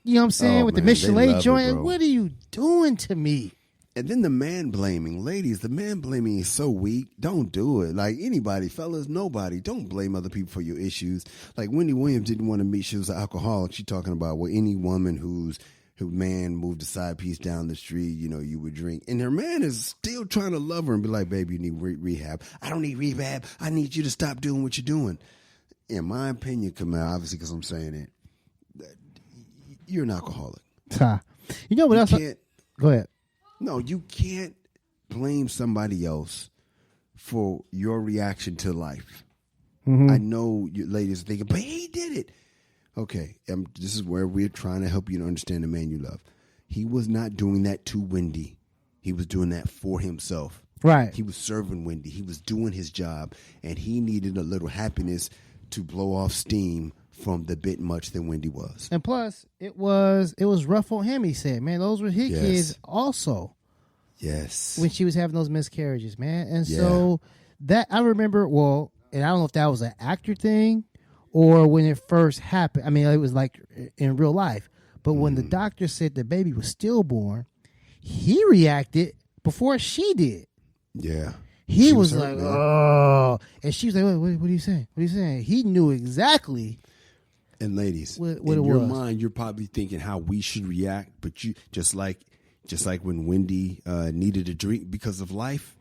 You know what I'm saying? With the Michelin joint. What are you doing to me? And then the man blaming. Ladies, the man blaming is so weak. Don't do it. Like anybody, fellas, nobody. Don't blame other people for your issues. Like Wendy Williams didn't want to meet. She was an alcoholic. She talking about any woman whose man moved a side piece down the street, you would drink. And her man is still trying to love her and be like, baby, you need rehab. I don't need rehab. I need you to stop doing what you're doing. In my opinion, Kamal, obviously because I'm saying it, you're an alcoholic. You know what else? Go ahead. No, you can't blame somebody else for your reaction to life. Mm-hmm. I know you ladies are thinking, but he did it. Okay, this is where we're trying to help you to understand the man you love. He was not doing that to Wendy. He was doing that for himself. Right. He was serving Wendy. He was doing his job, and he needed a little happiness to blow off steam from the bit much that Wendy was. And plus, it was rough on him, he said. Man, those were his kids also. Yes. When she was having those miscarriages, man. And so that I remember, and I don't know if that was an actor thing or when it first happened. I mean, it was like in real life. But when the doctor said the baby was stillborn, he reacted before she did. Yeah. He was like, oh. And she was like, what are you saying? What are you saying? He knew exactly. And ladies, what in your mind, you're probably thinking how we should react. But you just like when Wendy needed a drink because of life.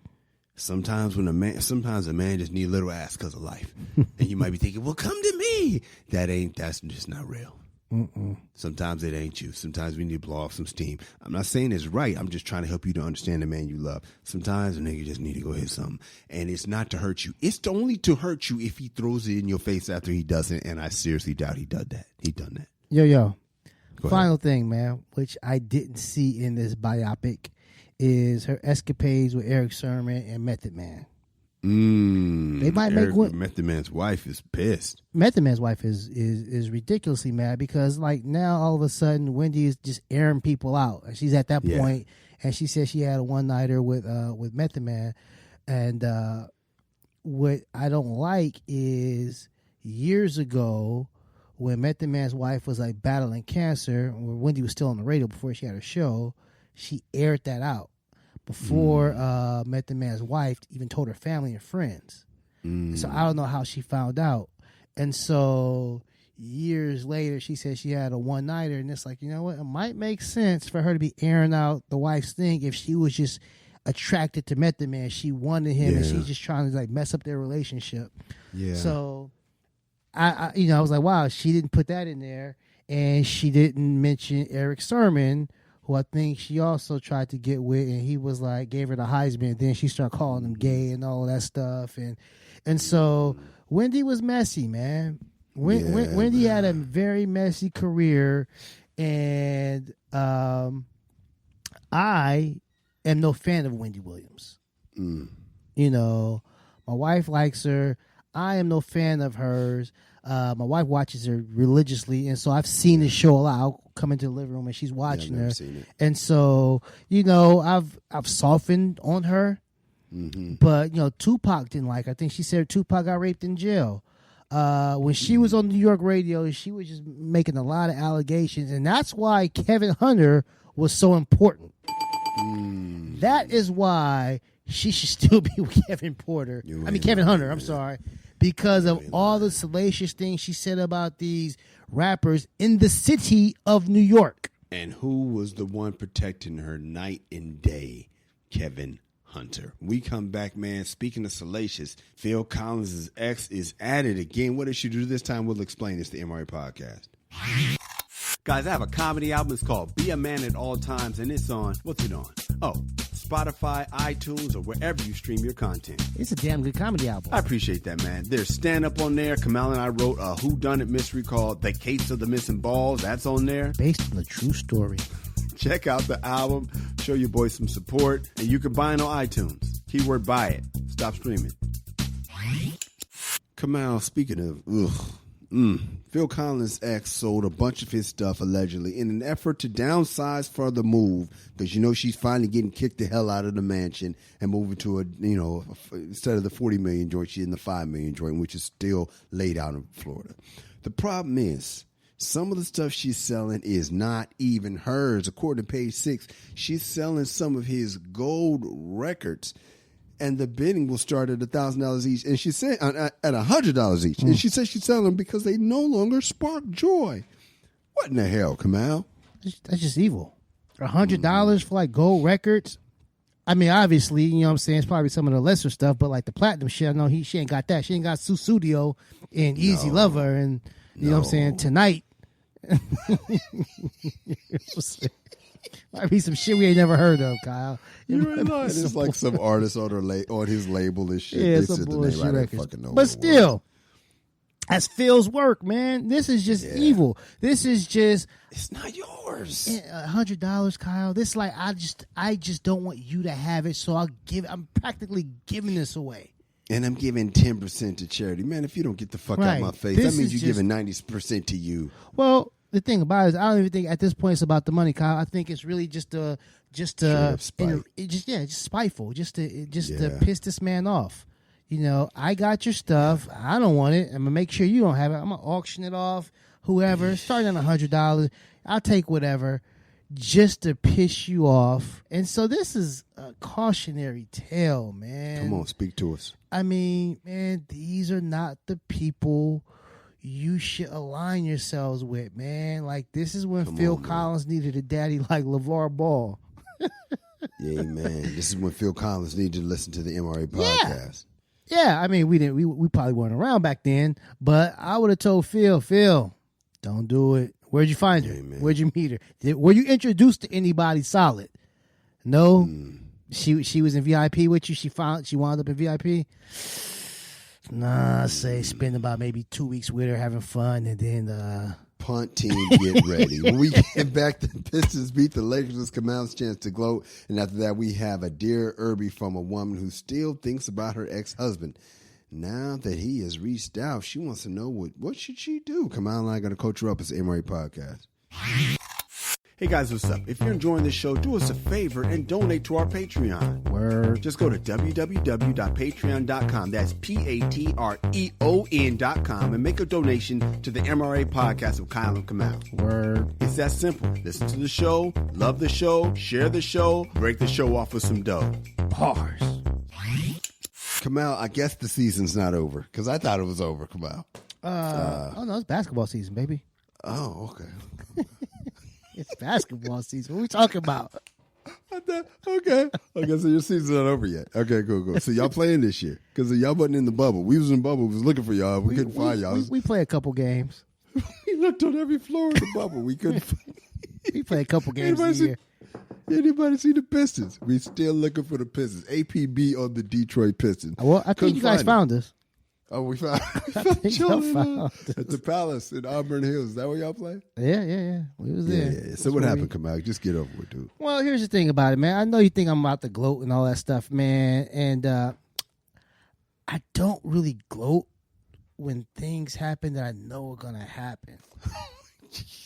Sometimes a man just need a little ass because of life. And you might be thinking, well, come to me. That's just not real. Mm-mm. Sometimes it ain't you. Sometimes we need to blow off some steam. I'm not saying it's right. I'm just trying to help you to understand the man you love. Sometimes a nigga just need to go hit something. And it's not to hurt you. It's only to hurt you if he throws it in your face after he doesn't. And I seriously doubt he done that. He done that. Yo. Final thing, man, which I didn't see in this biopic, is her escapades with Eric Sermon and Method Man. They might make one. Method Man's wife is pissed. Method Man's wife is ridiculously mad because like now all of a sudden Wendy is just airing people out. She's at that point, and she said she had a one-nighter with Method Man. And what I don't like is years ago when Method Man's wife was like battling cancer, when Wendy was still on the radio before she had her show, she aired that out before Method Man's wife even told her family and friends. So I don't know how she found out. And so years later, she said she had a one-nighter, and it's like, you know what? It might make sense for her to be airing out the wife's thing if she was just attracted to Method Man. She wanted him, and she's just trying to like mess up their relationship. Yeah. So I was like, wow, she didn't put that in there, and she didn't mention Eric Sermon, who I think she also tried to get with, and he was like, gave her the Heisman, and then she started calling him gay and all that stuff, and so Wendy was messy, man. Wendy had a very messy career, and I am no fan of Wendy Williams. You know, my wife likes her. I am no fan of hers. My wife watches her religiously, and so I've seen the show a lot. I'll come into the living room and she's watching her, and so you know, I've softened on her. But you know, Tupac didn't like her. I think she said Tupac got raped in jail. When she was on New York radio, she was just making a lot of allegations, and that's why Kevin Hunter was so important. That is why she should still be with Kevin Hunter. I'm sorry, because of all the salacious things she said about these rappers in the city of New York. And who was the one protecting her night and day? Kevin Hunter. We come back, man. Speaking of salacious, Phil Collins' ex is at it again. What did she do this time? We'll explain. It's the MRA Podcast. Guys, I have a comedy album. It's called Be a Man at All Times, and it's on, what's it on? Oh, Spotify, iTunes, or wherever you stream your content. It's a damn good comedy album. I appreciate that, man. There's stand-up on there. Kamal and I wrote a whodunit mystery called The Case of the Missing Balls. That's on there. Based on a true story. Check out the album. Show your boy some support. And you can buy it on iTunes. Keyword buy it. Stop streaming. Kamal, speaking of, Phil Collins' ex sold a bunch of his stuff allegedly in an effort to downsize for the move, because you know she's finally getting kicked the hell out of the mansion and moving to instead of the $40 million joint, she's in the $5 million joint, which is still laid out in Florida. The problem is, some of the stuff she's selling is not even hers. According to Page 6, she's selling some of his gold records, and the bidding will start at $1,000 each. And she said at $100 each. And she said she's selling them because they no longer spark joy. What in the hell, Kamal? That's just evil. $100 for like gold records. I mean, obviously, you know what I'm saying, it's probably some of the lesser stuff, but like the platinum shit, I know she ain't got that. She ain't got Susudio and Easy Lover and you know what I'm saying, Tonight. Might be some shit we ain't never heard of, Kyle. It's like some artist on his label and shit. Yeah, some bullshit records. But still, that's Phil's work, man. This is just evil. This is just, it's not yours. $100, Kyle. This like I just don't want you to have it, so I'm practically giving this away. And I'm giving 10% to charity. Man, if you don't get the fuck out of my face, that means you're giving 90% to you. Well, the thing about it is, I don't even think at this point it's about the money, Kyle. I think it's really just spiteful, just to piss this man off. You know, I got your stuff. I don't want it. I'm gonna make sure you don't have it. I'm gonna auction it off. Whoever, starting at $100, I'll take whatever, just to piss you off. And so this is a cautionary tale, man. Come on, speak to us. I mean, man, these are not the people you should align yourselves with, man. Like, this is when Phil Collins needed a daddy like LeVar Ball. Yeah, man. This is when Phil Collins needed to listen to the MRA podcast. Yeah, I mean, we probably weren't around back then, but I would have told Phil, don't do it. Where'd you find her? Man. Where'd you meet her? Were you introduced to anybody solid? No? She was in VIP with you? She wound up in VIP? Nah, say spend about maybe 2 weeks with her having fun, and then punt team get ready. When we get back, the Pistons beat the Lakers. It's Kamal's chance to gloat, and after that we have a Dear Irby from a woman who still thinks about her ex-husband. Now that he has reached out, she wants to know what should she do. Kamal and I are going to coach her up as the MRA podcast. Hey guys, what's up? If you're enjoying this show, do us a favor and donate to our Patreon. Word. Just go to www.patreon.com. That's patreon.com and make a donation to the MRA podcast of Kyle and Kamal. Word. It's that simple. Listen to the show, love the show, share the show, break the show off with some dough. Bars. Kamal, I guess the season's not over because I thought it was over, Kamal. Oh no, it's basketball season, baby. Oh, okay. It's basketball season. What are we talking about? Okay, so your season's not over yet. Okay, cool. So y'all playing this year because y'all wasn't in the bubble. We was in the bubble. We was looking for y'all. We couldn't find y'all. We play a couple games. We looked on every floor in the bubble. We couldn't. We play a couple games a year. Anybody see the Pistons? We still looking for the Pistons. APB on the Detroit Pistons. Well, I think you guys found us. Oh, we found y'all at the Palace in Auburn Hills. Is that where y'all play? Yeah. We was there. Yeah. So what happened, Kamal? Just get over it, dude. Well, here's the thing about it, man. I know you think I'm about to gloat and all that stuff, man. And I don't really gloat when things happen that I know are going to happen.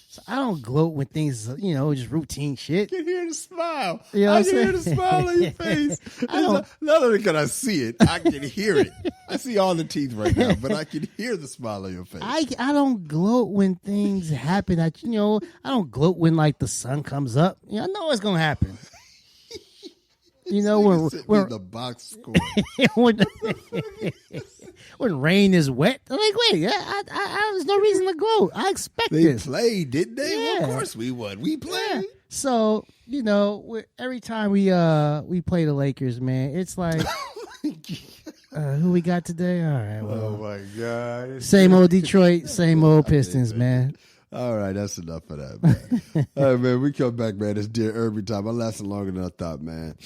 So I don't gloat when things, just routine shit. I can hear the smile. You know I can hear the smile on your face. Not only can I see it, I can hear it. I see all the teeth right now, but I can hear the smile on your face. I don't gloat when things happen. I don't gloat when like the sun comes up. I know it's gonna happen. When the box score. when rain is wet, I'm like, wait, there's no reason to gloat. I expect this. They played, didn't they? Yeah. Well, of course we won. We played. Yeah. So every time we play the Lakers, man, it's like. Who we got today? All right. Well, oh my God! Same old Detroit, same old Pistons, man. All right, that's enough of that, man. All right, man, we come back, man. It's Dear Irby time. I lasted longer than I thought, man.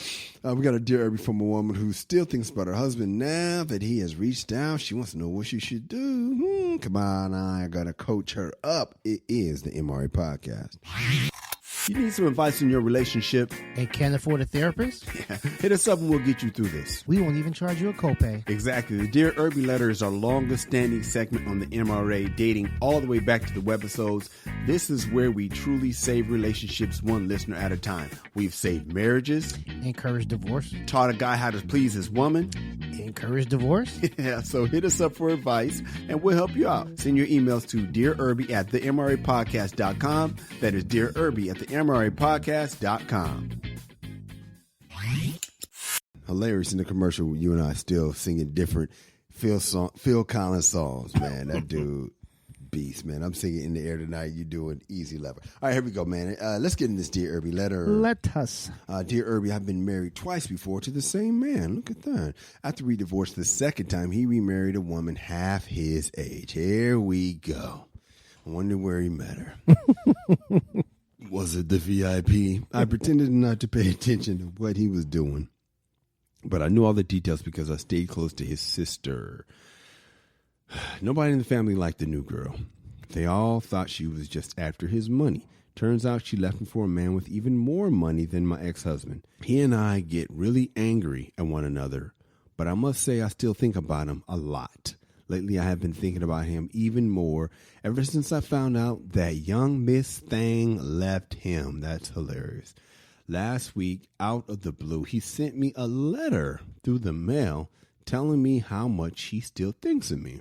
We got a Dear Irby from a woman who still thinks about her husband now that he has reached out. She wants to know what she should do. Come on, I got to coach her up. It is the MRA Podcast. You need some advice in your relationship and can't afford a therapist? Yeah. Hit us up and we'll get you through this. We won't even charge you a copay. Exactly. The Dear Irby letter is our longest standing segment on the MRA, dating all the way back to the webisodes. This is where we truly save relationships one listener at a time. We've saved marriages. Encouraged divorce. Taught a guy how to please his woman. Encouraged divorce. Yeah, so hit us up for advice and we'll help you out. Send your emails to dearirby@themrapodcast.com. That is dearirby@themrapodcast.com. Hilarious in the commercial, you and I still singing different Phil Collins songs, man. That dude, beast, man. I'm singing In the Air Tonight. You doing Easy Lover. All right, here we go, man. Let's get in this Dear Irby letter. Let us. Dear Irby, I've been married twice before to the same man. Look at that. After we divorced the second time, he remarried a woman half his age. Here we go. I wonder where he met her. Was it the VIP? I pretended not to pay attention to what he was doing, but I knew all the details because I stayed close to his sister. Nobody in the family liked the new girl. They all thought she was just after his money. Turns out she left him for a man with even more money than my ex-husband. He and I get really angry at one another, but I must say I still think about him a lot. Lately, I have been thinking about him even more ever since I found out that young Miss Thang left him. That's hilarious. Last week, out of the blue, he sent me a letter through the mail telling me how much he still thinks of me.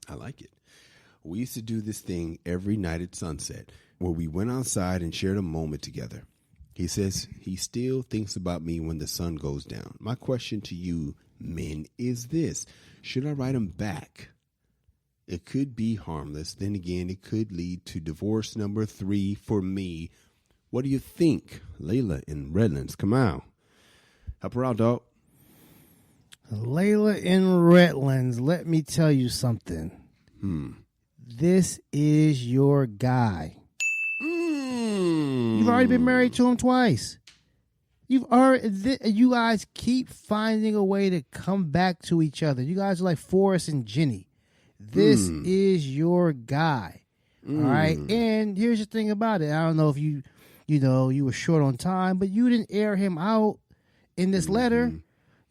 I like it. We used to do this thing every night at sunset where we went outside and shared a moment together. He says he still thinks about me when the sun goes down. My question to you, men, is this: should I write him back? It could be harmless. Then again, it could lead to divorce number 3 for me. What do you think? Layla in Redlands, come out. Help her out, dog. Layla in Redlands, let me tell you something. This is your guy. You've already been married to him twice. You guys keep finding a way to come back to each other. You guys are like Forrest and Jenny. This is your guy. All right. And here's the thing about it. I don't know if you were short on time, but you didn't air him out in this letter.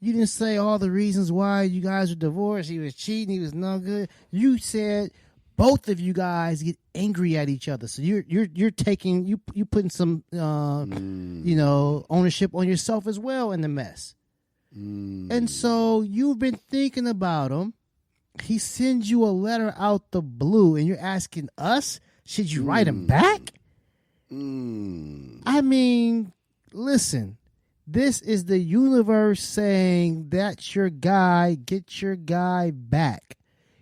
You didn't say all the reasons why you guys were divorced. He was cheating. He was no good. You said both of you guys get angry at each other. So you're taking you putting some ownership on yourself as well in the mess. And so you've been thinking about him. He sends you a letter out the blue, and you're asking us, should you write him back? I mean, listen, this is the universe saying that's your guy. Get your guy back.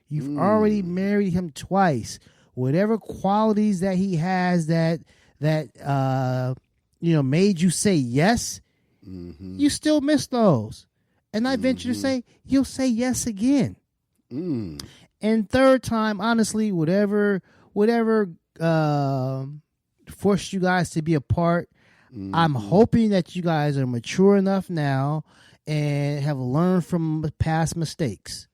You've already married him twice. Whatever qualities that he has that made you say yes, you still miss those. And I venture to say you'll say yes again. And third time, honestly, whatever forced you guys to be apart, I'm hoping that you guys are mature enough now and have learned from past mistakes.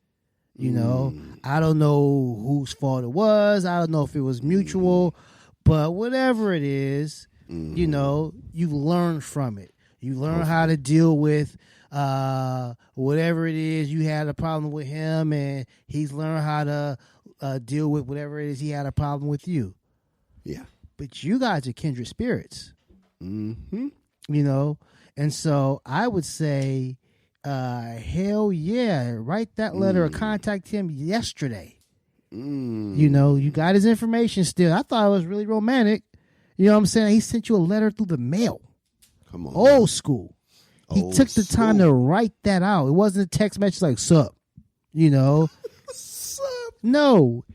I don't know whose fault it was. I don't know if it was mutual, but whatever it is, you've learned from it. You learn how to deal with whatever it is. You had a problem with him, and he's learned how to deal with whatever it is he had a problem with you. Yeah. But you guys are kindred spirits. And so I would say, hell yeah, write that letter or contact him yesterday. You got his information still. I thought it was really romantic. You know what I'm saying? He sent you a letter through the mail. Come on. Old school. He took the time to write that out. It wasn't a text message like, sup, Sup? No,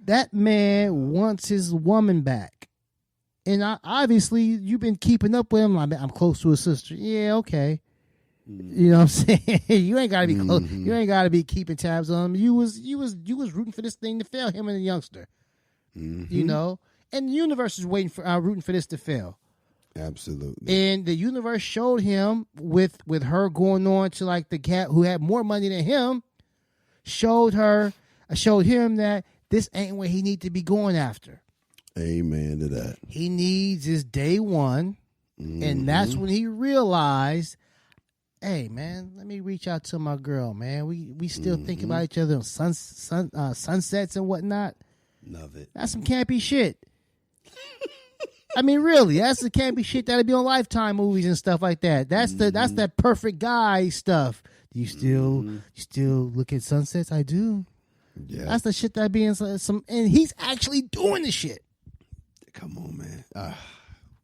that man wants his woman back. And obviously, you've been keeping up with him. I'm close to his sister. Yeah, okay. You know what I'm saying? You ain't gotta be close. You ain't gotta be keeping tabs on him. You was rooting for this thing to fail, him and the youngster. And the universe is rooting for this to fail. Absolutely. And the universe showed him with her going on to like the cat who had more money than him, showed him that this ain't what he need to be going after. Amen to that. He needs his day one, and that's when he realized, hey man, let me reach out to my girl, man. We still think about each other on sunsets and whatnot. Love it. That's some campy shit. I mean, really, that's the campy shit that'd be on Lifetime movies and stuff like that. That's that perfect guy stuff. Do you still look at sunsets? I do. Yeah. That's the shit that'd be in some, and he's actually doing the shit. Come on, man.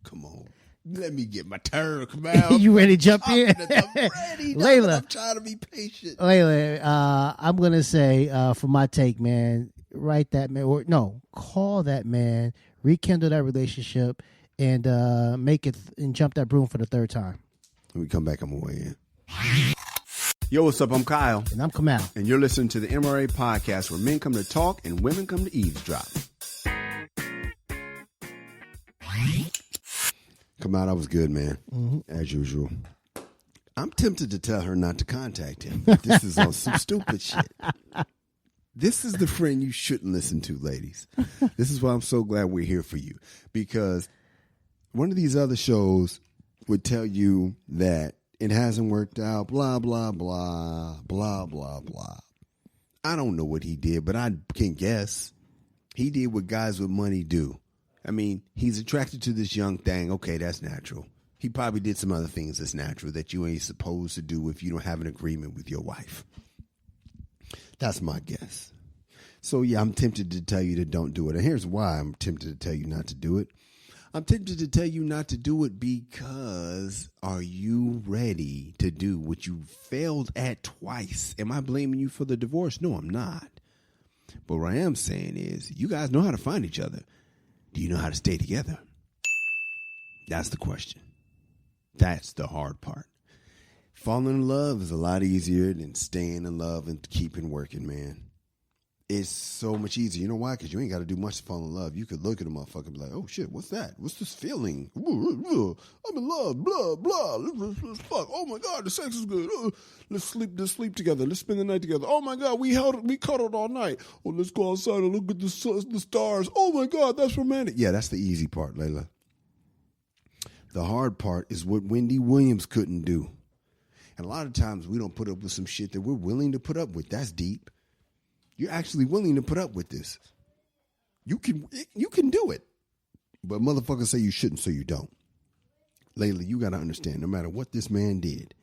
Come on. Let me get my turn. Come out. You ready to jump in? I'm ready. Layla. I'm trying to be patient. Layla, I'm going to say, for my take, man, write that man, call that man, rekindle that relationship, and make it, and jump that broom for the third time. When we come back, I'm going to weigh in. Yo, what's up? I'm Kyle. And I'm Kamal. And you're listening to the MRA podcast, where men come to talk and women come to eavesdrop. Come out, I was good, man. As usual. I'm tempted to tell her not to contact him. This is on some stupid shit. This is the friend you shouldn't listen to, ladies. This is why I'm so glad we're here for you. Because one of these other shows would tell you that it hasn't worked out, blah, blah, blah, blah, blah, blah. I don't know what he did, but I can guess. He did what guys with money do. I mean, he's attracted to this young thing. Okay, that's natural. He probably did some other things that's natural that you ain't supposed to do if you don't have an agreement with your wife. That's my guess. So, yeah, I'm tempted to tell you to don't do it. And here's why I'm tempted to tell you not to do it. I'm tempted to tell you not to do it because are you ready to do what you failed at twice? Am I blaming you for the divorce? No, I'm not. But what I am saying is you guys know how to find each other. Do you know how to stay together? That's the question. That's the hard part. Falling in love is a lot easier than staying in love and keeping working, man. It's so much easier. You know why? Because you ain't got to do much to fall in love. You could look at a motherfucker and be like, oh, shit, what's that? What's this feeling? I'm in love, blah, blah. Let's fuck. Oh, my God, the sex is good. Let's sleep together. Let's spend the night together. Oh, my God, we cuddled all night. Oh, let's go outside and look at the stars. Oh, my God, that's romantic. Yeah, that's the easy part, Layla. The hard part is what Wendy Williams couldn't do. And a lot of times we don't put up with some shit that we're willing to put up with. That's deep. You're actually willing to put up with this. You can do it. But motherfuckers say you shouldn't, so you don't. Layla, you got to understand, no matter what this man did,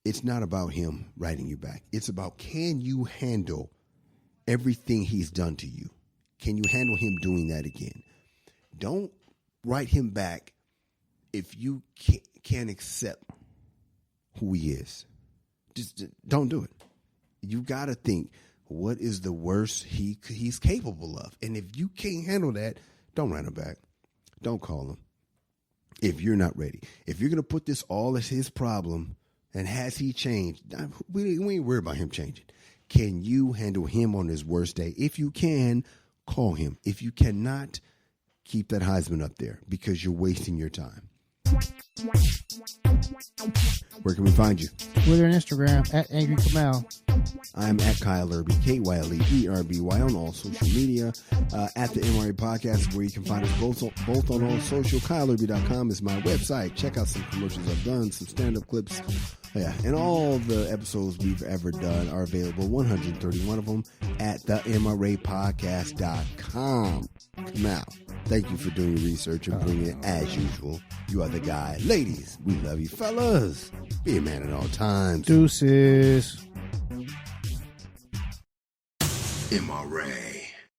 it's not about him writing you back. It's about, can you handle everything he's done to you? Can you handle him doing that again? Don't write him back if you can't accept who he is. Just don't do it. You got to think, what is the worst he's capable of? And if you can't handle that, don't write him back. Don't call him. If you're not ready. If you're going to put this all as his problem, and has he changed? We ain't worried about him changing. Can you handle him on his worst day? If you can, call him. If you cannot, keep that Heisman up there because you're wasting your time. Where can we find you? Twitter and Instagram at Angry Kamal. I'm at Kyle Irby, KYLEERBY on all social media. At the MRA Podcast, where you can find us both on all social. KyleIrby.com is my website. Check out some commercials I've done, some stand-up clips. Yeah, and all the episodes we've ever done are available, 131 of them, at the MRApodcast.com. Now, thank you for doing your research and bringing it as usual. You are the guy. Ladies, we love you. Fellas, be a man at all times. Deuces. MRA.